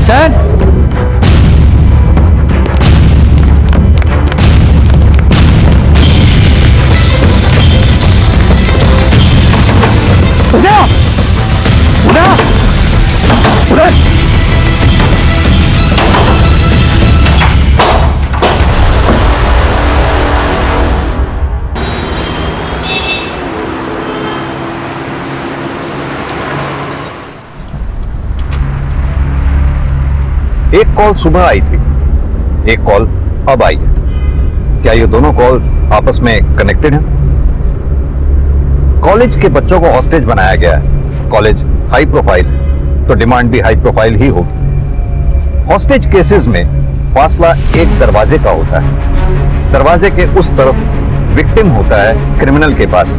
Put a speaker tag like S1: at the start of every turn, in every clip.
S1: Sir उठा उठा उठा।
S2: एक कॉल सुबह आई थी, एक कॉल अब आई है। क्या ये दोनों कॉल आपस में कनेक्टेड हैं? कॉलेज के बच्चों को हॉस्टेज बनाया गया है। कॉलेज हाई प्रोफाइल है तो डिमांड भी हाई प्रोफाइल ही होगी। हॉस्टेज केसेस में फासला एक दरवाजे का होता है। दरवाजे के उस तरफ विक्टिम होता है क्रिमिनल के पास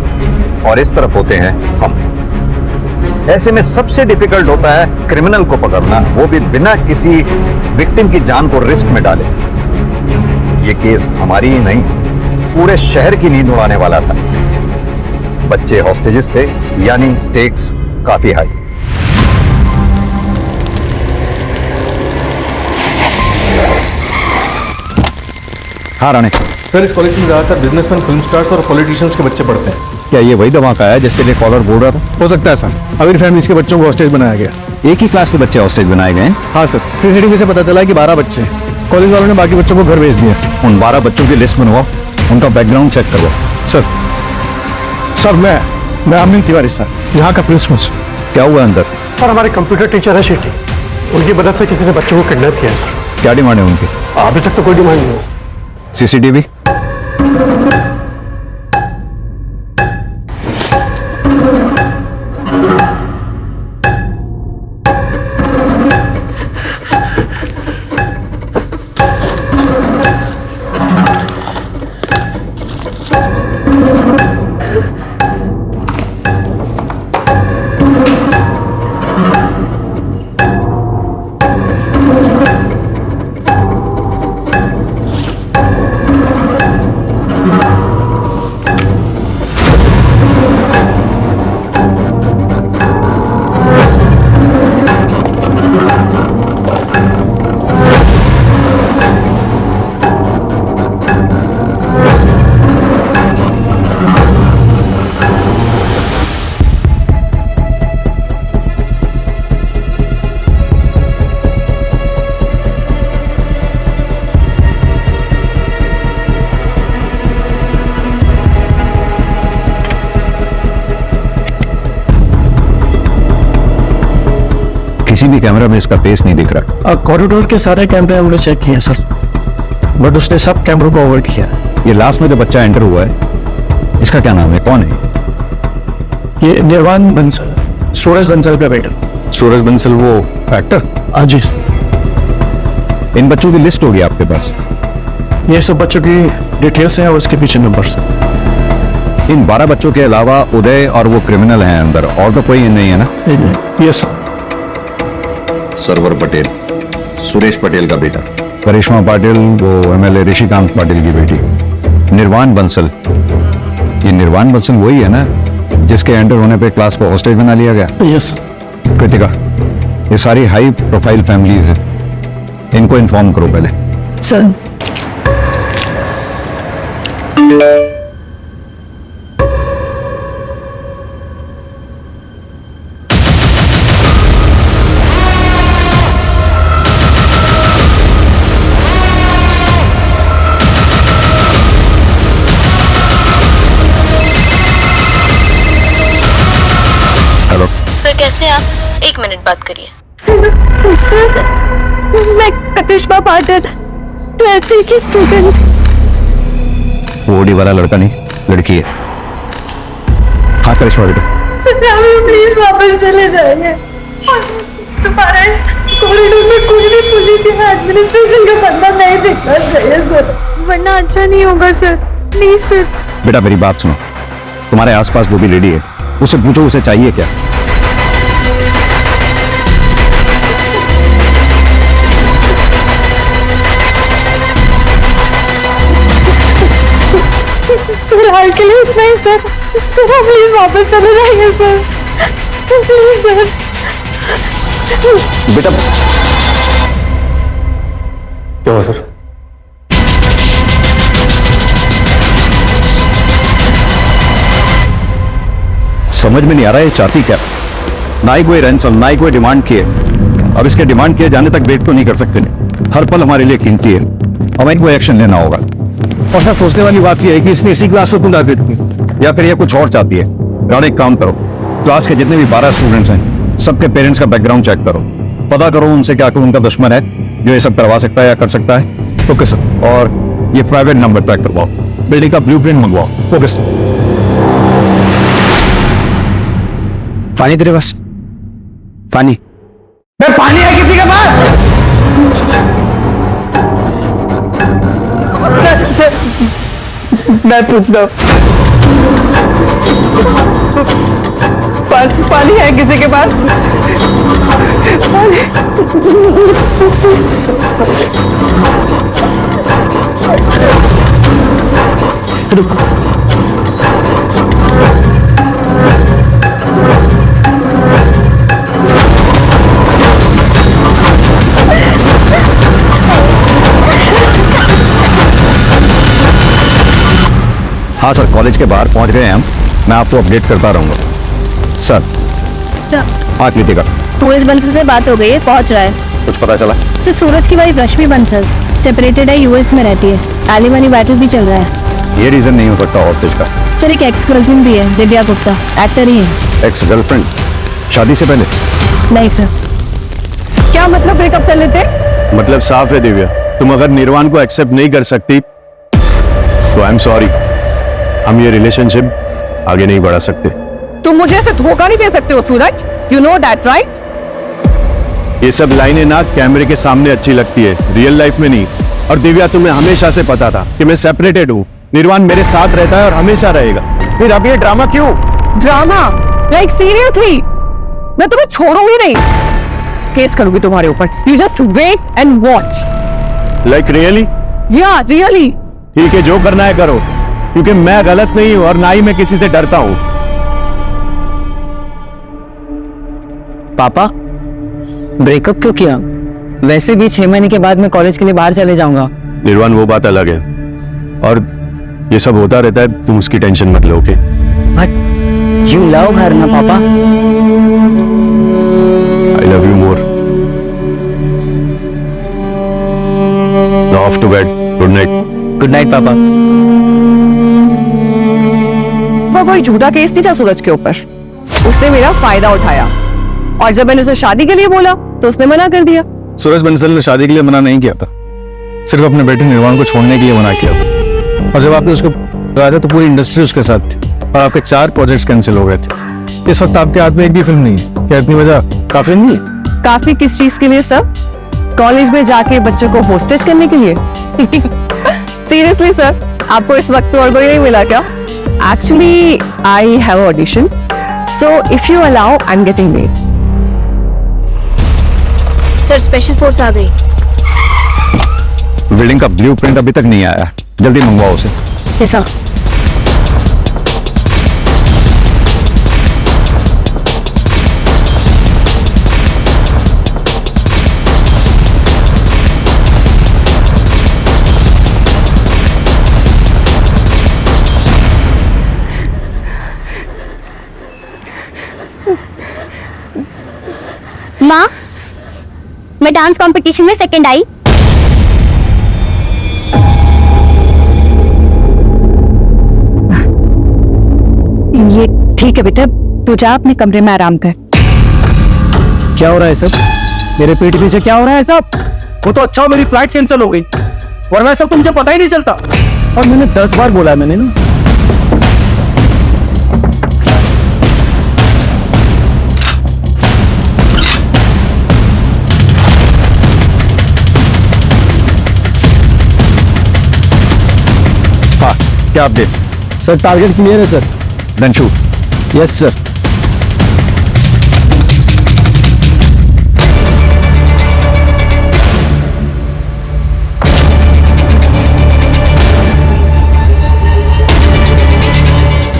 S2: और इस तरफ होते हैं हम। ऐसे में सबसे डिफिकल्ट होता है क्रिमिनल को पकड़ना, वो भी बिना किसी विक्टिम की जान को रिस्क में डाले। ये केस हमारी ही नहीं, पूरे शहर की नींद उड़ाने वाला था। बच्चे हॉस्टेजेस थे, यानी स्टेक्स काफी हाई। हाँ राणे
S3: सर, इस कॉलेज में ज्यादातर बिजनेसमैन, फिल्म स्टार्स और पॉलिटिशियंस के बच्चे पढ़ते हैं।
S2: क्या ये वही धमाका है जिसके लिए कॉलर बोल रहा था?
S3: हो सकता है सर, अमीर फैमिलीज के बच्चों को हॉस्टेज बनाया गया।
S2: एक ही क्लास के बच्चे हॉस्टेज बनाए गए हैं?
S3: हाँ सर, सीसीटीवी से पता चला है कि 12 बच्चे हैं। कॉलेज वालों ने बाकी बच्चों को घर भेज दिया।
S2: उन 12 बच्चों की लिस्ट बनवाओ, उनका बैकग्राउंड चेक करो।
S3: सर मैं अमिन तिवारी सर, यहाँ का प्रिंसिपल।
S2: क्या हुआ अंदर?
S4: सर, हमारे कंप्यूटर टीचर है शेट्टी, उनकी मदद से किसी ने बच्चों को किडनैप किया है सर।
S2: क्या डिमांड है उनकी?
S4: अभी तक तो कोई डिमांड नहीं हो।
S2: सीसीटीवी? किसी भी कैमरा में इसका फेस नहीं दिख रहा।
S4: कॉरिडोर के सारे कैमरे हमने चेक किए सर, बट उसने सब कैमरों को अवॉइड किया।
S2: ये लास्ट में जो बच्चा एंटर हुआ है, इसका क्या नाम है, कौन है?
S4: ये निर्वाण बंसल, सूरज बंसल का बेटा।
S2: सूरज बंसल, वो एक्टर?
S4: हाँ जी सर।
S2: इन बच्चों की लिस्ट होगी आपके पास?
S4: ये सब बच्चों की डिटेल्स हैं और उसके पीछे नंबर्स हैं।
S2: इन 12 बच्चों के अलावा उदय और वो क्रिमिनल हैं अंदर, और तो कोई नहीं है ना?
S4: Yes sir.
S5: सरवर पटेल, सुरेश पटेल का बेटा।
S2: करिश्मा पाटिल, वो एमएलए ऋषिकांत पाटिल की बेटी। निर्वाण बंसल, ये निर्वाण बंसल वही है ना जिसके एंटर होने पे क्लास को हॉस्टेज बना लिया गया?
S4: यस।
S2: कृतिका, ये सारी हाई प्रोफाइल फैमिलीज हैं, इनको इन्फॉर्म करो पहले।
S4: सर।
S6: सर कैसे आप? 1 मिनट बात करिए।
S7: सर, मैं करिश्मा पाटिल, 12th की स्टूडेंट।
S2: वो ओडी वाला लड़का नहीं, लड़की है। हाँ करिश्मा बेटा।
S7: सर हमें प्लीज वापस चले जाइए। तुम्हारा इस कॉरिडोर में कोई भी पुलिस या एडमिनिस्ट्रेशन का बंदा नहीं दिखना चाहिए सर, वरना अच्छा नहीं होगा सर। Please sir.
S2: बेटा मेरी बात सुनो, तुम्हारे आसपास वो भी लेडी है, उससे पूछो उसे चाहिए क्या।
S7: फिलहाल के लिए इतना ही सर। सर आप प्लीज वापस चले जाइए सर, प्लीज सर।
S2: बेटा
S1: क्या हुआ सर?
S2: समझ में नहीं आ रहा है चाहती क्या। ना ही कोई रैंसम, ना ही कोई डिमांड किए। अब इसके डिमांड किए जाने तक वेट तो नहीं कर सकते। हर पल हमारे लिए कीमती है, हमें कोई एक्शन लेना होगा।
S3: और सर सोचने वाली बात यह है कि इसने इसी क्लास में क्यों डाल दी,
S2: या फिर ये कुछ और चाहती है। राणा एक काम करो, क्लास के जितने भी 12 स्टूडेंट्स हैं सबके पेरेंट्स का बैकग्राउंड चेक करो, पता करो उनसे क्या कोई उनका दुश्मन है जो ये सब करवा सकता है या कर सकता है। Okay sir. और ये प्राइवेट नंबर ट्रैक करवाओ, बिल्डिंग का ब्लूप्रिंट मंगवाओ। Okay sir.
S3: पानी तेरे पास? पानी? मैं पानी है किसी के पास? मैं पूछता हूँ, पानी है किसी के पास? पानी?
S2: हाँ सर, कॉलेज के बाहर पहुंच गए हैं हम, मैं आपको अपडेट करता रहूंगा। सर हाँ कृतिका,
S7: सूरज बंसल से बात हो गई है, पहुंच रहा है।
S2: कुछ पता चला?
S7: सर सूरज की वाइफ रश्मि बंसल सेपरेटेड है, यूएस में रहती है। एलिमनी बैटल भी चल रहा है।
S2: ये रीजन नहीं हो सकता हॉस्टेज का।
S7: सर एक एक्स गर्लफ्रेंड भी है, दिव्या गुप्ता, एक्टर ही है।
S2: Ex girlfriend? शादी से पहले?
S7: नहीं सर। क्या मतलब ब्रेकअप कर लेते?
S4: मतलब साफ है दिव्या, तुम अगर निर्वाण को एक्सेप्ट नहीं कर सकती तो आई एम सॉरी, हम ये रिलेशनशिप आगे नहीं बढ़ा सकते।
S8: तुम मुझे ऐसे धोखा नहीं दे सकते हो सूरज, यू नो दैट राइट?
S4: ये सब लाइनें ना कैमरे के सामने अच्छी लगती है, रियल लाइफ में नहीं। और दिव्या तुम्हें हमेशा से पता था कि मैं सेपरेटेड हूँ, निर्वाण मेरे साथ रहता है और हमेशा रहेगा, फिर अब ये ड्रामा क्यों?
S8: ड्रामा? Like seriously? मैं तुम्हें छोड़ूंगी नहीं, केस करूंगी तुम्हारे ऊपर। You just wait and watch.
S4: Like really?
S8: Yeah really.
S4: ठीक है, जो करना है करो, क्योंकि मैं गलत नहीं हूं और ना ही मैं किसी से डरता हूं।
S9: पापा ब्रेकअप क्यों किया? वैसे भी 6 महीने के बाद मैं कॉलेज के लिए बाहर चले जाऊंगा।
S4: निर्वाण वो बात अलग है, और ये सब होता रहता है, तुम उसकी टेंशन मत लो। Okay?
S9: But you love her ना पापा?
S4: I love you more. Now off to bed, good night.
S9: Good night पापा।
S8: वो कोई झूठा केस नहीं था सूरज के ऊपर, उसने मेरा फायदा उठाया, और जब मैंने उसे शादी के लिए बोला तो उसने मना कर दिया।
S3: सूरज बंसल ने शादी के लिए मना नहीं किया था, सिर्फ अपने बेटे निर्वाण को छोड़ने के लिए मना किया था। और जब आपने उसको बुलाया था तो पूरी इंडस्ट्री उसके साथ थी, और आपके 4 प्रोजेक्ट्स कैंसिल हो गए थे। इस वक्त आपके हाथ में एक भी फिल्म नहीं है, क्या इतनी वजह काफी नहीं है?
S8: काफी किस चीज के लिए सर? कॉलेज में जाके बच्चों को होस्टेस करने के लिए? सीरियसली सर, आपको इस वक्त और कोई नहीं मिला क्या? Actually I have audition, so if you allow I am getting late.
S6: Sir special force आ गई।
S2: बिल्डिंग का ब्लूप्रिंट अभी तक नहीं आया, जल्दी मंगवाओ उसे।
S6: कैसा?
S7: माँ, मैं डांस कंपटीशन में सेकंड आई।
S8: ये ठीक है बेटा, तू जा अपने कमरे में आराम कर।
S3: क्या हो रहा है सब? मेरे पीठ पीछे क्या हो रहा है सब? वो तो अच्छा हो मेरी फ्लाइट कैंसिल हो गई, वरना सब तुमसे पता ही नहीं चलता। और मैंने 10 बार बोला, मैंने ना।
S2: हाँ, क्या अपडेट?
S3: सर टारगेट क्लियर है sir.
S2: Then shoot.
S3: Yes sir.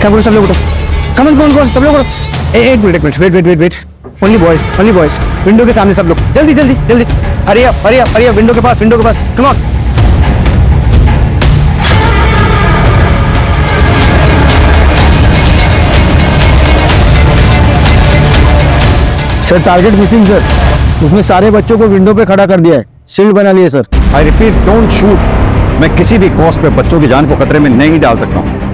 S3: क्या बोलो सब लोग? कमन कौन सब लोग? एक minute wait. Only boys window के सामने सब लोग, जल्दी जल्दी जल्दी।
S1: हरी अप विंडो के पास come on. Sir target missing sir, उसने सारे बच्चों को विंडो पे खड़ा कर दिया है, शील्ड बना लिए sir.
S2: I repeat, don't shoot. मैं किसी भी कॉस्ट पे बच्चों की जान को खतरे में नहीं डाल सकता हूँ।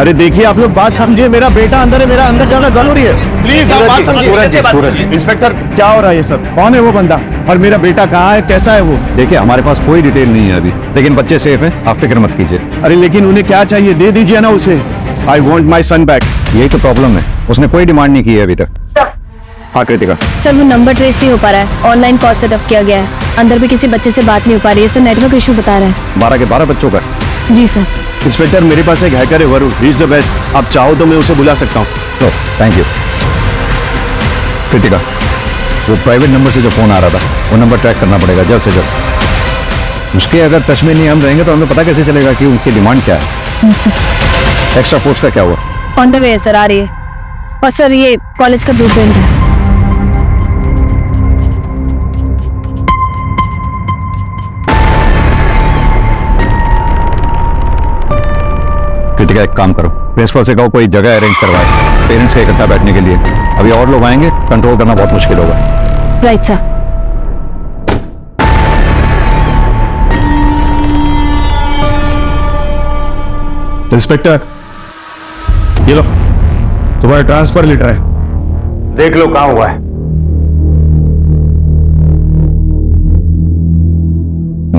S4: अरे देखिए आप लोग बात समझिए, मेरा बेटा अंदर है, मेरा अंदर जाना जरूरी है। प्लीज आप बात समझिए।
S2: सूरज जी,
S4: इंस्पेक्टर क्या हो रहा है ये सब? कौन है वो बंदा और मेरा बेटा कहाँ है, कैसा है वो?
S2: देखिए हमारे पास कोई डिटेल नहीं है अभी, लेकिन बच्चे सेफ हैं, आप फिक्र मत कीजिए।
S4: अरे लेकिन उन्हें क्या चाहिए, दे दीजिए ना उसे। I want my son back.
S2: यही तो प्रॉब्लम है, उसने कोई डिमांड नहीं की है अभी तक। हाँ कृतिका।
S6: सर वो नंबर ट्रेस नहीं हो पा रहा है, ऑनलाइन कॉल सेटअप किया गया है, अंदर भी किसी बच्चे से बात नहीं हो पा रही है सर, नेटवर्क इशू बता रहा है।
S2: 12 के 12 बच्चों का।
S6: जी सर।
S4: इंस्पेक्टर मेरे पास एक हैकर है Varun, he is the best. आप चाहो तो मैं उसे बुला सकता हूँ।
S2: Thank you. कृतिका, वो प्राइवेट नंबर से जो फोन आ रहा था, वो नंबर ट्रैक करना पड़ेगा जल्द से जल्द। उसके अगर टच में नहीं हम रहेंगे तो हमें पता कैसे चलेगा कि उनकी डिमांड क्या है।
S6: सर
S2: एक्स्ट्रा फोर्स का क्या हुआ?
S6: ऑन द वे है सर, आ रही है। और सर ये कॉलेज का ब्लूप्रिंट है।
S2: कृतिका एक काम करो, प्रिंसिपल से कहो कोई जगह अरेंज करवाए पेरेंट्स के इकट्ठा बैठने के लिए। अभी और लोग आएंगे, कंट्रोल करना बहुत मुश्किल होगा।
S6: Right sir.
S4: इंस्पेक्टर ये लो तुम्हारा ट्रांसफर लेटर है, देख लो कहाँ हुआ है।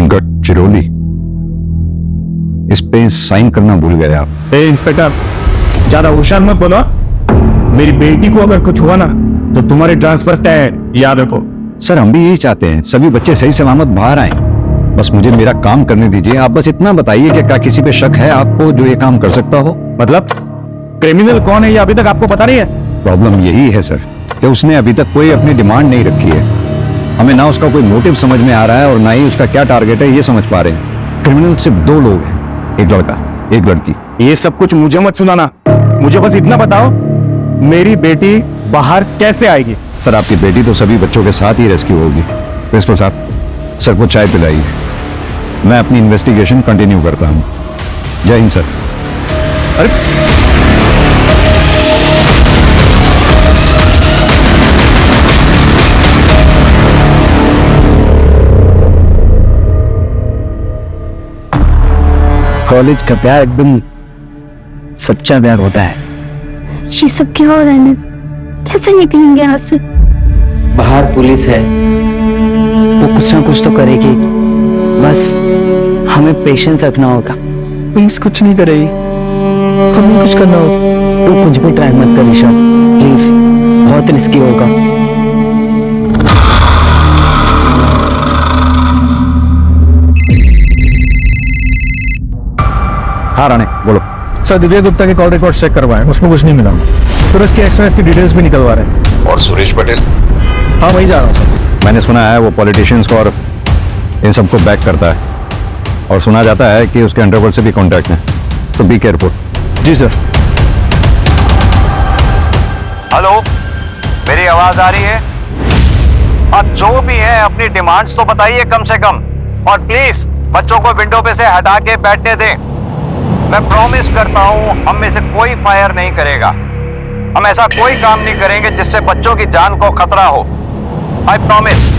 S2: गडचिरोली, इस पे साइन करना भूल गए आप।
S4: इंस्पेक्टर ज्यादा होशियार मत बोलो, मेरी बेटी को अगर कुछ हुआ ना तो तुम्हारी ट्रांसफर तय है, याद रखो।
S2: सर हम भी यही चाहते हैं, सभी बच्चे सही सलामत बाहर आए। बस मुझे मेरा काम करने दीजिए। आप बस इतना बताइए कि क्या किसी पे शक है आपको जो ये काम कर सकता हो?
S4: मतलब क्रिमिनल कौन है ये अभी तक आपको पता नहीं है?
S2: प्रॉब्लम यही है सर कि उसने अभी तक कोई अपनी डिमांड नहीं रखी है। हमें ना उसका कोई मोटिव समझ में आ रहा है और ना ही उसका क्या टारगेट है ये समझ पा रहे हैं। क्रिमिनल सिर्फ 2 लोग हैं, एक लड़का एक लड़की।
S4: ये सब कुछ मुझे मत सुनाना, मुझे बस इतना बताओ मेरी बेटी बाहर कैसे आएगी?
S2: सर आपकी बेटी तो सभी बच्चों के साथ ही रेस्क्यू होगी। प्रिंसिपल साहब, सर को चाय पिलाइए, मैं अपनी इन्वेस्टिगेशन कंटिन्यू करता हूँ। जय हिंद सर।
S4: अरे
S1: कॉलेज का प्यार एकदम सच्चा प्यार होता है।
S7: ये सब क्या हो रहा है? कैसे निकलेंगे यहाँ से?
S9: बाहर पुलिस है, वो कुछ ना कुछ तो करेगी, बस हमें पेशेंस रखना होगा।
S1: पुलिस कुछ नहीं करेगी, हमें कुछ करना होगा।
S9: तो कुछ भी ट्राई मत कर ऋषभ, प्लीज, बहुत रिस्की होगा।
S2: हाँ राणे बोलो।
S3: सर दिव्या गुप्ता के कॉल रिकॉर्ड चेक करवाए, उसमें कुछ नहीं मिला। सूरज की एक्सएफ की डिटेल्स भी निकलवा रहे हैं।
S5: और सुरेश पटेल?
S3: हाँ वही जा रहा हूँ सर।
S2: मैंने सुना है वो पॉलिटिशियंस को और इन सबको बैक करता है और सुना जाता है कि उसके अंडरवर्ल्ड से भी कॉन्टैक्ट है, तो बी केयरफुल।
S3: जी सर।
S2: हेलो, मेरी आवाज आ रही है? अब जो भी है अपनी डिमांड्स तो बताइए कम से कम, और प्लीज बच्चों को विंडो पे से हटा के बैठने दें। मैं प्रॉमिस करता हूं हम में से कोई फायर नहीं करेगा। हम ऐसा कोई काम नहीं करेंगे जिससे बच्चों की जान को खतरा हो। I promise.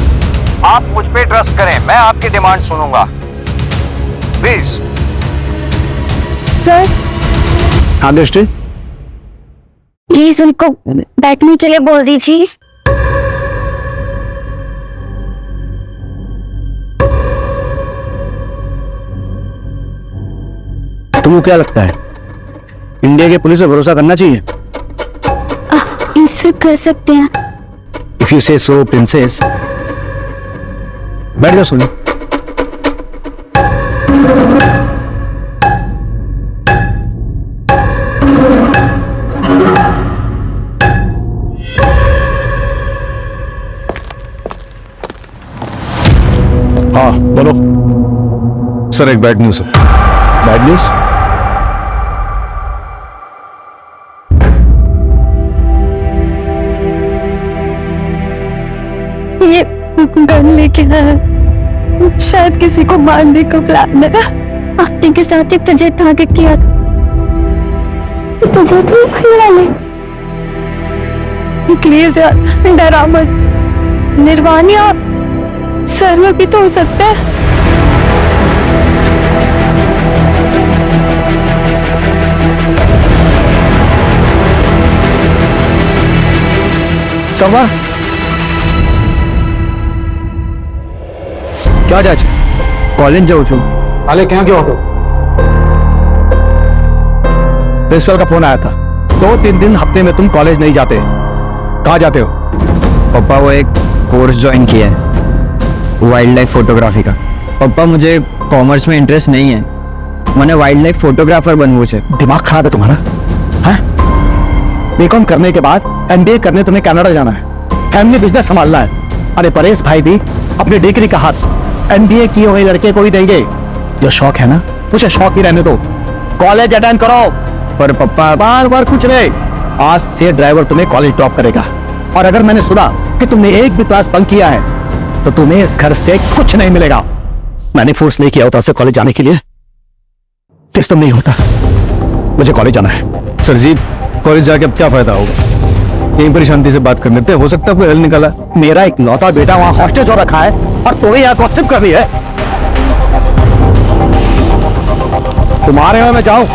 S2: आप मुझ पे ट्रस्ट करें, मैं आपकी डिमांड सुनूंगा। प्लीज।
S7: सर
S4: हाँ दृष्टि,
S7: प्लीज उनको बैठने के लिए बोल दीजिए।
S1: तुमको क्या लगता है इंडिया के पुलिस पे भरोसा करना चाहिए?
S7: इससे कर सकते हैं।
S1: इफ यू से सो प्रिंसेस। बैठ जाओ सुनो।
S3: हाँ बोलो। सर एक बैड न्यूज है।
S1: Bad news?
S7: गन लेके आया, शायद किसी को मारने का प्लान है। आरती के साथ एक तुझे टारगेट किया था, तुझे तो खुला ले। प्लीज यार डरा मत। निर्वाण या सर्वर भी तो हो सकता है।
S1: सर्वर क्या जाए कॉलेज जाओ छू हाले क्या क्यों हो? प्रिंसिपल का फोन आया था, 2-3 दिन हफ्ते में तुम कॉलेज नहीं जाते। कहाँ जाते हो?
S9: पापा वो एक कोर्स ज्वाइन किया है वाइल्ड लाइफ फोटोग्राफी का। पापा मुझे कॉमर्स में इंटरेस्ट नहीं है, मैंने वाइल्ड लाइफ फोटोग्राफर बनवू है।
S1: दिमाग खराब है तुम्हारा? हैं? बीकॉम करने के बाद एमबीए करने तुम्हें कनाडा जाना है, फैमिली बिजनेस संभालना है। अरे परेश भाई भी अपनी डिग्री का हाथ एमबीए किए हुए लड़के को ही देंगे। जो शौक है ना उसे शौक ही रहने दो, कॉलेज अटेंड करो। पर पप्पा बार बार कुछ नहीं, आज से ड्राइवर तुम्हें कॉलेज ड्रॉप करेगा। और अगर मैंने सुना कि तुमने एक भी क्लास बंक किया है तो तुम्हें इस घर से कुछ नहीं मिलेगा। मैंने फोर्स नहीं किया होता उसे कॉलेज जाने के लिए, सिस्टम नहीं होता। मुझे कॉलेज जाना है।
S3: सर जी कॉलेज जाके अब क्या फायदा होगा? यहीं पर शांति से बात कर लेते हैं, हो सकता है कोई हल निकाला।
S1: मेरा एक लौता बेटा वहां हॉस्टल जो रखा है और तुम्हें यहाँ गॉसिप कर रही है। तुम्हारे यहाँ मैं जाऊं?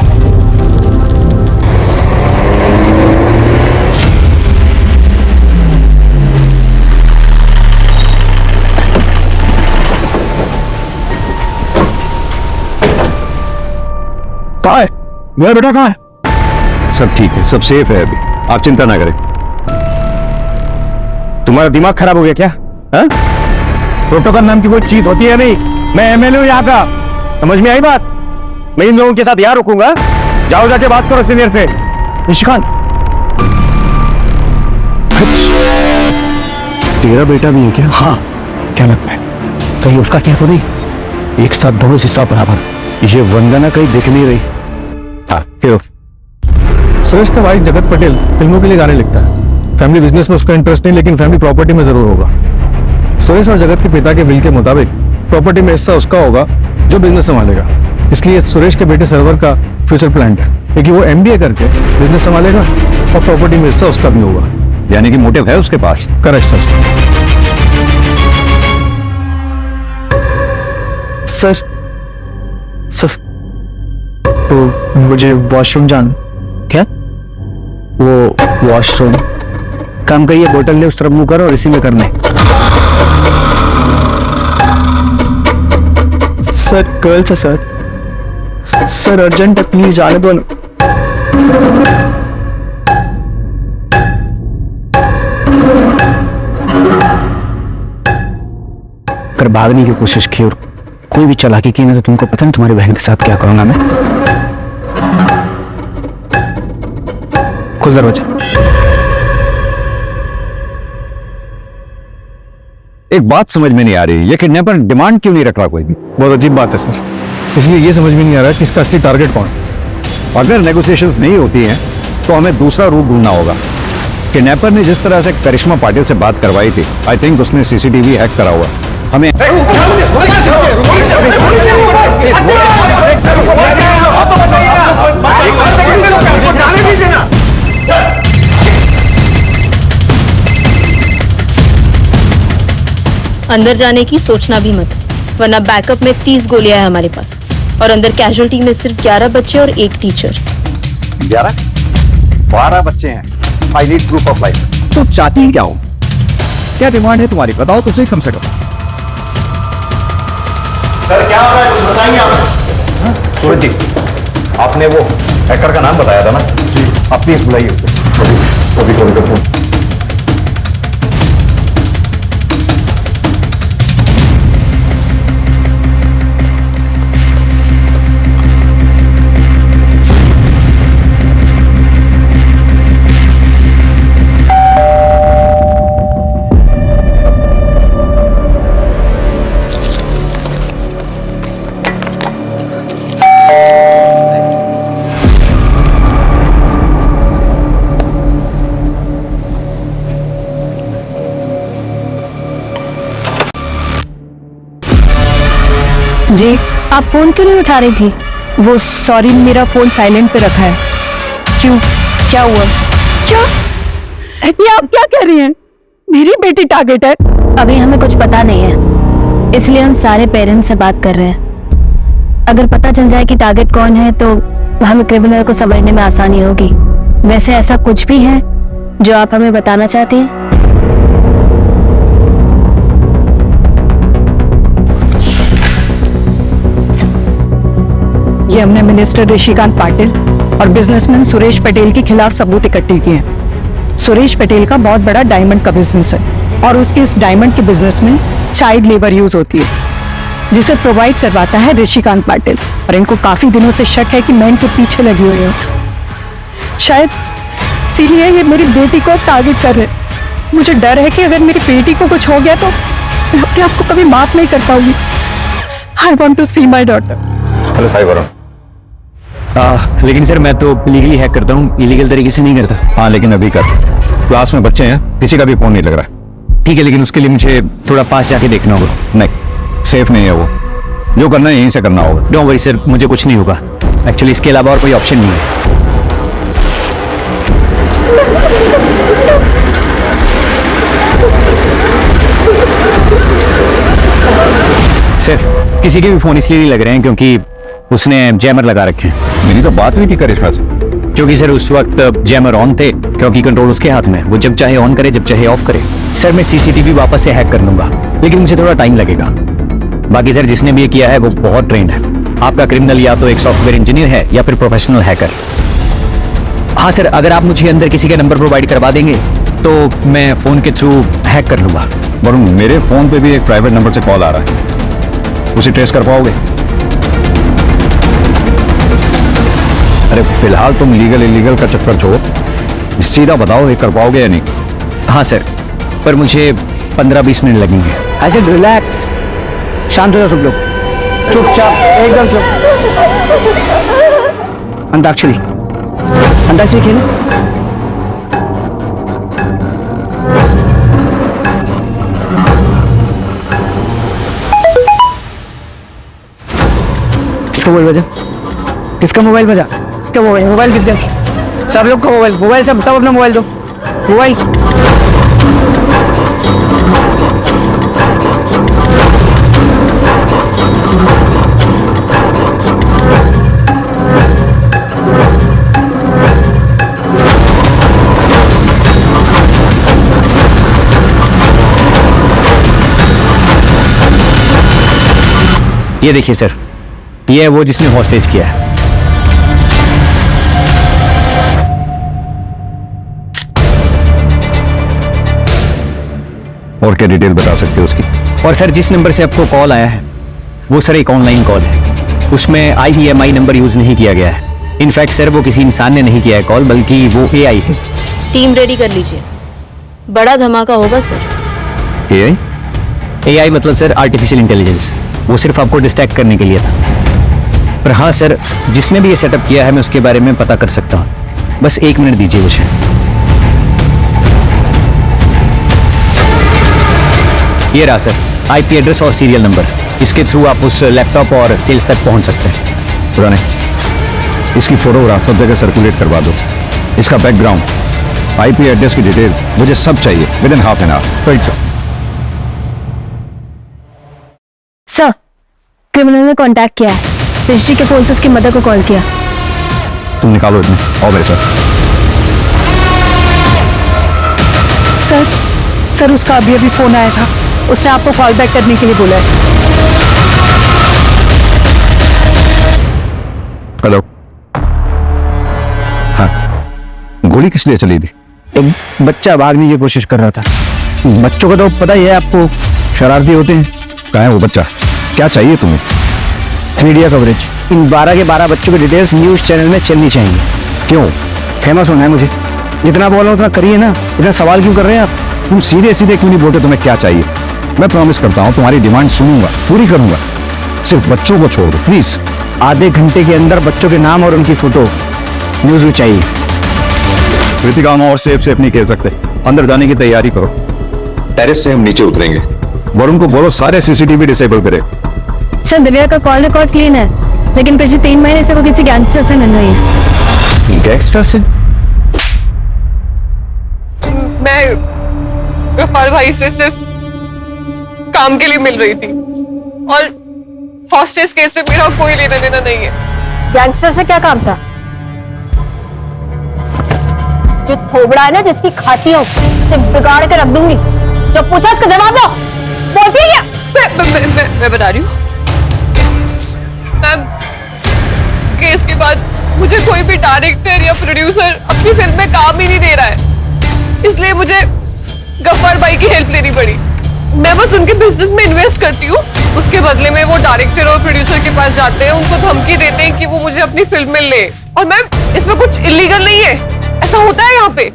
S1: कहाँ है मेरा बेटा? कहाँ है?
S4: सब ठीक है, सब सेफ है अभी, आप चिंता ना करें। तुम्हारा दिमाग खराब हो गया क्या? हाँ?
S1: प्रोटोकॉल नाम की कोई चीज होती है नहीं। मैं एमएलए हूं यहाँ का, समझ में आई बात? मैं इन लोगों के साथ यहाँ रुकूंगा। जाओ जाके बात करो सीनियर से। निशिकांत
S3: तेरा बेटा भी है क्या?
S1: हाँ, क्या लगता है कहीं उसका क्या तो नहीं? एक साथ दोनों हिस्सा बराबर।
S3: ये वंदना कहीं दिख नहीं रही। हाँ हीरो सुरेश का भाई जगत पटेल फिल्मों के लिए गाने लिखता है। फैमिली बिजनेस में उसका इंटरेस्ट नहीं, लेकिन फैमिली प्रॉपर्टी में जरूर होगा। सुरेश और जगत के पिता के विल के मुताबिक प्रॉपर्टी में हिस्सा उसका होगा जो बिजनेस संभालेगा। इसलिए सुरेश के बेटे सर्वर का फ्यूचर प्लान है, क्योंकि वो एमबीए करके बिजनेस संभालेगा और प्रॉपर्टी में हिस्सा उसका भी होगा।
S2: यानी कि मोटिव है उसके पास।
S3: Correct sir.
S1: सर सर तो मुझे वॉशरूम जाना। क्या? वो वॉशरूम काम का, ये बोतल ले उस तरफ मुंह करो और इसी में करने। सर गर्ल्स है सर। सर अर्जेंट है, प्लीज जाने दो ना। अगर भागने की कोशिश की और कोई भी चालाकी की ना तो तुमको पता नहीं तुम्हारी बहन के साथ क्या करूंगा मैं। खुल दरवाजा।
S2: एक बात समझ में नहीं आ रही, ये किडनैपर डिमांड क्यों नहीं रख रहा कोई भी?
S3: बहुत अजीब बात है सर, इसलिए ये समझ में नहीं आ रहा कि इसका असली टारगेट कौन है।
S2: अगर नेगोशिएशंस नहीं होती हैं तो हमें दूसरा रूट ढूंढना होगा। किडनैपर ने जिस तरह से करिश्मा पाटिल से बात करवाई थी, आई थिंक उसने सीसीटीवी हैक करा हुआ। हमें
S6: अंदर जाने की सोचना भी मत, वरना बैकअप में 30 गोलियां हैं हमारे पास और अंदर कैजुअल्टी में सिर्फ 11 बच्चे और एक टीचर।
S2: 12 बच्चे हैं। I need proof of life.
S1: तो चाहती ही क्या हो? क्या डिमांड है तुम्हारी? बताओ तो सही कम से कम।
S2: सर क्या हो रहा है कुछ बताएंगे आप? सूरज जी, आपने वो हैकर का नाम बताया था ना जी, आप प्लीज बुलाइए उसे। अभी
S8: जी, आप फोन क्यों नहीं उठा रही थी? वो सॉरी, मेरा फोन साइलेंट पे रखा है। क्यों, क्या हुआ? क्या? ये आप क्या कह रही हैं? मेरी बेटी टारगेट है।
S7: अभी हमें कुछ पता नहीं है, इसलिए हम सारे पेरेंट्स से बात कर रहे हैं। अगर पता चल जाए कि टारगेट कौन है तो हमें क्रिमिनल को समझने में आसानी होगी। वैसे ऐसा कुछ भी है जो आप हमें बताना चाहती हैं?
S8: ये हमने मिनिस्टर ऋषिकांत पाटिल और बिजनेसमैन सुरेश पटेल के खिलाफ सबूत इकट्ठे किए हैं। सुरेश पटेल का बहुत बड़ा डायमंड का बिजनेस है और उसके इस डायमंड के बिजनेस में चाइल्ड लेबर यूज होती है, जिसे प्रोवाइड करवाता है ऋषिकांत पाटिल। और इनको काफी दिनों से शक है कि मैं इनके पीछे लगी हुई हूँ। शायद इसीलिए ये मेरी बेटी को टारगेट कर रहे हैं। मुझे डर है कि अगर मेरी बेटी को कुछ हो गया तो मैं अपने आप को कभी माफ नहीं कर पाऊंगी। I want to see my daughter.
S2: Hello Sai Varun.
S9: लेकिन सर मैं तो लीगली हैक करता हूँ, इलीगल तरीके से नहीं करता।
S2: हाँ लेकिन अभी कर, क्लास में बच्चे हैं, किसी का भी फोन नहीं लग रहा।
S9: ठीक है, लेकिन उसके लिए मुझे थोड़ा पास जाके देखना होगा।
S2: नहीं, सेफ नहीं है वो। जो करना है यहीं से करना होगा।
S9: डोंट वरी सर, मुझे कुछ नहीं होगा। एक्चुअली इसके अलावा और कोई ऑप्शन नहीं है। सर किसी के भी फोन इसलिए नहीं लग रहे हैं क्योंकि उसने जैमर लगा रखे हैं।
S2: मेरी तो बात हुई थी करिश्मा से।
S9: क्योंकि सर उस वक्त जैमर ऑन थे, क्योंकि कंट्रोल उसके हाथ में, वो जब चाहे ऑन करे जब चाहे ऑफ करे। सर मैं सीसीटीवी वापस से हैक कर लूंगा, लेकिन मुझे थोड़ा टाइम लगेगा। बाकी सर जिसने भी ये किया है वो बहुत ट्रेंड है। आपका क्रिमिनल या तो एक सॉफ्टवेयर इंजीनियर है या फिर प्रोफेशनल हैकर। हाँ सर, अगर आप मुझे अंदर किसी का नंबर प्रोवाइड करवा देंगे तो मैं फोन के थ्रू हैक कर लूंगा।
S2: वरुण, मेरे फोन पे भी एक प्राइवेट नंबर से कॉल आ रहा है, उसे ट्रेस कर पाओगे? अरे फिलहाल तुम लीगल इलीगल का चक्कर छोड़ो, सीधा बताओ ये कर पाओगे या नहीं?
S9: हाँ सर, पर मुझे 15-20 मिनट लगेंगे।
S1: ऐसे रिलैक्स, शांत हो जाओ सब लोग, चुपचाप, एकदम चुप। अंताक्षरी, अंताक्षरी खेलो। किसका मोबाइल बजा? किसका मोबाइल बजा? क्या मोबाइल किसका? सब लोग का मोबाइल सब अपना मोबाइल दो। मोबाइल
S9: ये देखिए सर, ये है वो जिसने हॉस्टेज किया है।
S2: और क्या डिटेल बता सकते हो उसकी?
S9: और सर जिस नंबर से आपको कॉल आया है वो सर एक ऑनलाइन कॉल है, उसमें IEMI नंबर यूज नहीं किया गया है। इनफैक्ट सर वो किसी इंसान ने नहीं किया है कॉल, बल्कि वो AI है।
S6: टीम रेडी कर लीजिए, बड़ा धमाका होगा सर।
S2: AI?
S9: AI मतलब सर आर्टिफिशियल इंटेलिजेंस, वो सिर्फ आपको डिस्ट्रैक्ट करने के लिए था। पर हाँ सर, जिसने भी ये सेटअप किया है मैं उसके बारे में पता कर सकता हूँ। बस 1 मिनट दीजिए मुझे। ये रहा सर IP एड्रेस और सीरियल नंबर, इसके थ्रू आप उस लैपटॉप और सेल्स तक पहुंच सकते हैं।
S2: पुराने इसकी फोटोग्राफ सब जगह सर्कुलेट करवा दो, इसका बैकग्राउंड, IP एड्रेस की डिटेल, मुझे सब चाहिए with in half an hour. Right sir.
S7: Sir, criminal ने कांटेक्ट किया है, ऋषि के फोन से उसकी मदर को कॉल किया।
S2: तुम निकालो इतने। आओ मेरे साथ।
S8: सर उसका अभी फोन आया था, उसने आपको कॉल बैक करने के लिए बोला है।
S2: हेलो। हाँ, गोली किस लिए चली थी?
S1: एक बच्चा भागने की कोशिश कर रहा था। बच्चों को तो पता ही है आपको, शरारती होते हैं।
S2: कहाँ है वो बच्चा? क्या चाहिए तुम्हें?
S1: मीडिया कवरेज, इन 12 के 12 बच्चों की डिटेल्स न्यूज चैनल में चलनी चाहिए।
S2: क्यों?
S1: फेमस होना है मुझे। जितना बोल रहा हूँ उतना करिए ना, इतना सवाल क्यों कर रहे हैं आप?
S2: तुम सीधे सीधे क्यों नहीं बोलते तुम्हें क्या चाहिए? मैं प्रॉमिस करता हूँ तुम्हारी डिमांड सुनूंगा, पूरी करूंगा। सिर्फ बच्चों को छोड़ दो प्लीज।
S1: आधे घंटे के अंदर बच्चों के नाम और उनकी फोटो न्यूज में चाहिए।
S2: कृतिका और सेफ नहीं खेल सकते, अंदर जाने की तैयारी करो।
S5: टेरेस से हम नीचे उतरेंगे।
S2: वरुण को बोलो सारे CCTV डिसेबल करे।
S7: सर दिव्या का कॉल रिकॉर्ड क्लीन है, लेकिन पिछले 3 महीने से वो किसी गैंगस्टर से मिल रही है।
S9: गैंगस्टर से?
S8: मैं गफ्फार भाई से सिर्फ काम के लिए मिल रही थी और हॉस्टेस केस से मेरा कोई लेना देना नहीं है।
S7: गैंगस्टर से क्या काम था? जो थोबड़ा है ना, जिसकी खाती हो उसे बिगाड़ के रख दूंगी। जब पूछा उसका जवाब दो। बोलती है क्या?
S8: मैं बता रही हूँ मैम, केस के बाद मुझे कोई भी डायरेक्टर या प्रोड्यूसर अपनी फिल्म में काम ही नहीं दे रहा है, इसलिए मुझे गफ्फार भाई की हेल्प लेनी पड़ी। मैं बस उनके बिजनेस में इन्वेस्ट करती हूँ, उसके बदले में वो डायरेक्टर और प्रोड्यूसर के पास जाते हैं, उनको धमकी देते हैं कि वो मुझे अपनी फिल्म में ले। और मैम इसमें कुछ इलीगल नहीं है, ऐसा होता है यहाँ पे।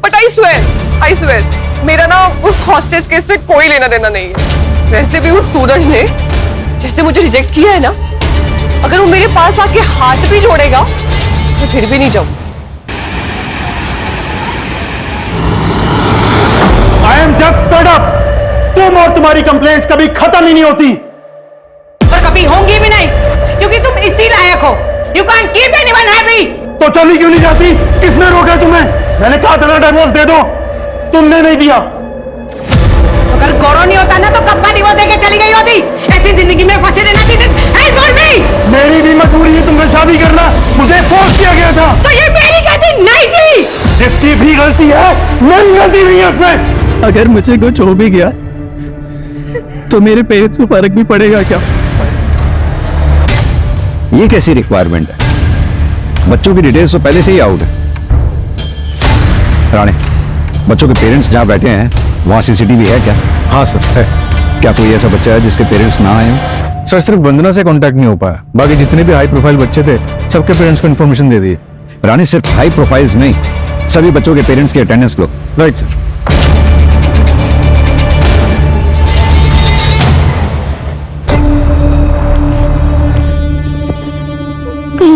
S8: बट आई स्वेयर मेरा ना उस हॉस्टेज केस से कोई लेना देना नहीं है। वैसे भी उस सूरज ने जैसे मुझे रिजेक्ट किया है ना, अगर वो मेरे पास आके हाथ भी जोड़ेगा मैं फिर भी नहीं जाऊँ।
S3: I am just fed up. तुम और तुम्हारी कंप्लेंट्स कभी खत्म ही नहीं होती
S10: और कभी होंगी भी नहीं, क्योंकि तुम इसी लायक हो। You can't keep anyone happy।
S3: तो चली क्यों नहीं जाती? किसने रोका तुम्हें? मैंने कहा था ना डिवोर्स दे दो, तुमने नहीं दिया।
S10: अगर गौरव नहीं होता ना तो कब का डिवोर्स देके चली गई होती। ऐसी जिंदगी में फंसे रहना
S3: मेरी भी मजबूरी है तुमसे शादी करना, मुझे फोर्स किया गया था।
S10: तो ये मेरी गलती नहीं थी।
S3: जिसकी भी गलती है, मेरी गलती नहीं है उसमें।
S1: अगर मुझे कुछ हो भी गया तो मेरे पेरेंट्स को फर्क भी पड़ेगा क्या?
S2: ये कैसी रिक्वायरमेंट है? बच्चों की डिटेल्स तो पहले से ही आउट है। राणे, बच्चों के पेरेंट्स जहाँ बैठे हैं वहाँ सीसीटीवी है क्या?
S3: हाँ सर है।
S2: क्या कोई ऐसा बच्चा है जिसके पेरेंट्स ना आए हों?
S3: सर सिर्फ वंदना से कांटेक्ट नहीं हो पाया, बाकी जितने भी हाई प्रोफाइल बच्चे थे सबके पेरेंट्स को इन्फॉर्मेशन दे दी।
S2: राणे, सिर्फ हाई प्रोफाइल्स नहीं, सभी बच्चों के पेरेंट्स की अटेंडेंस लो।
S3: Right sir.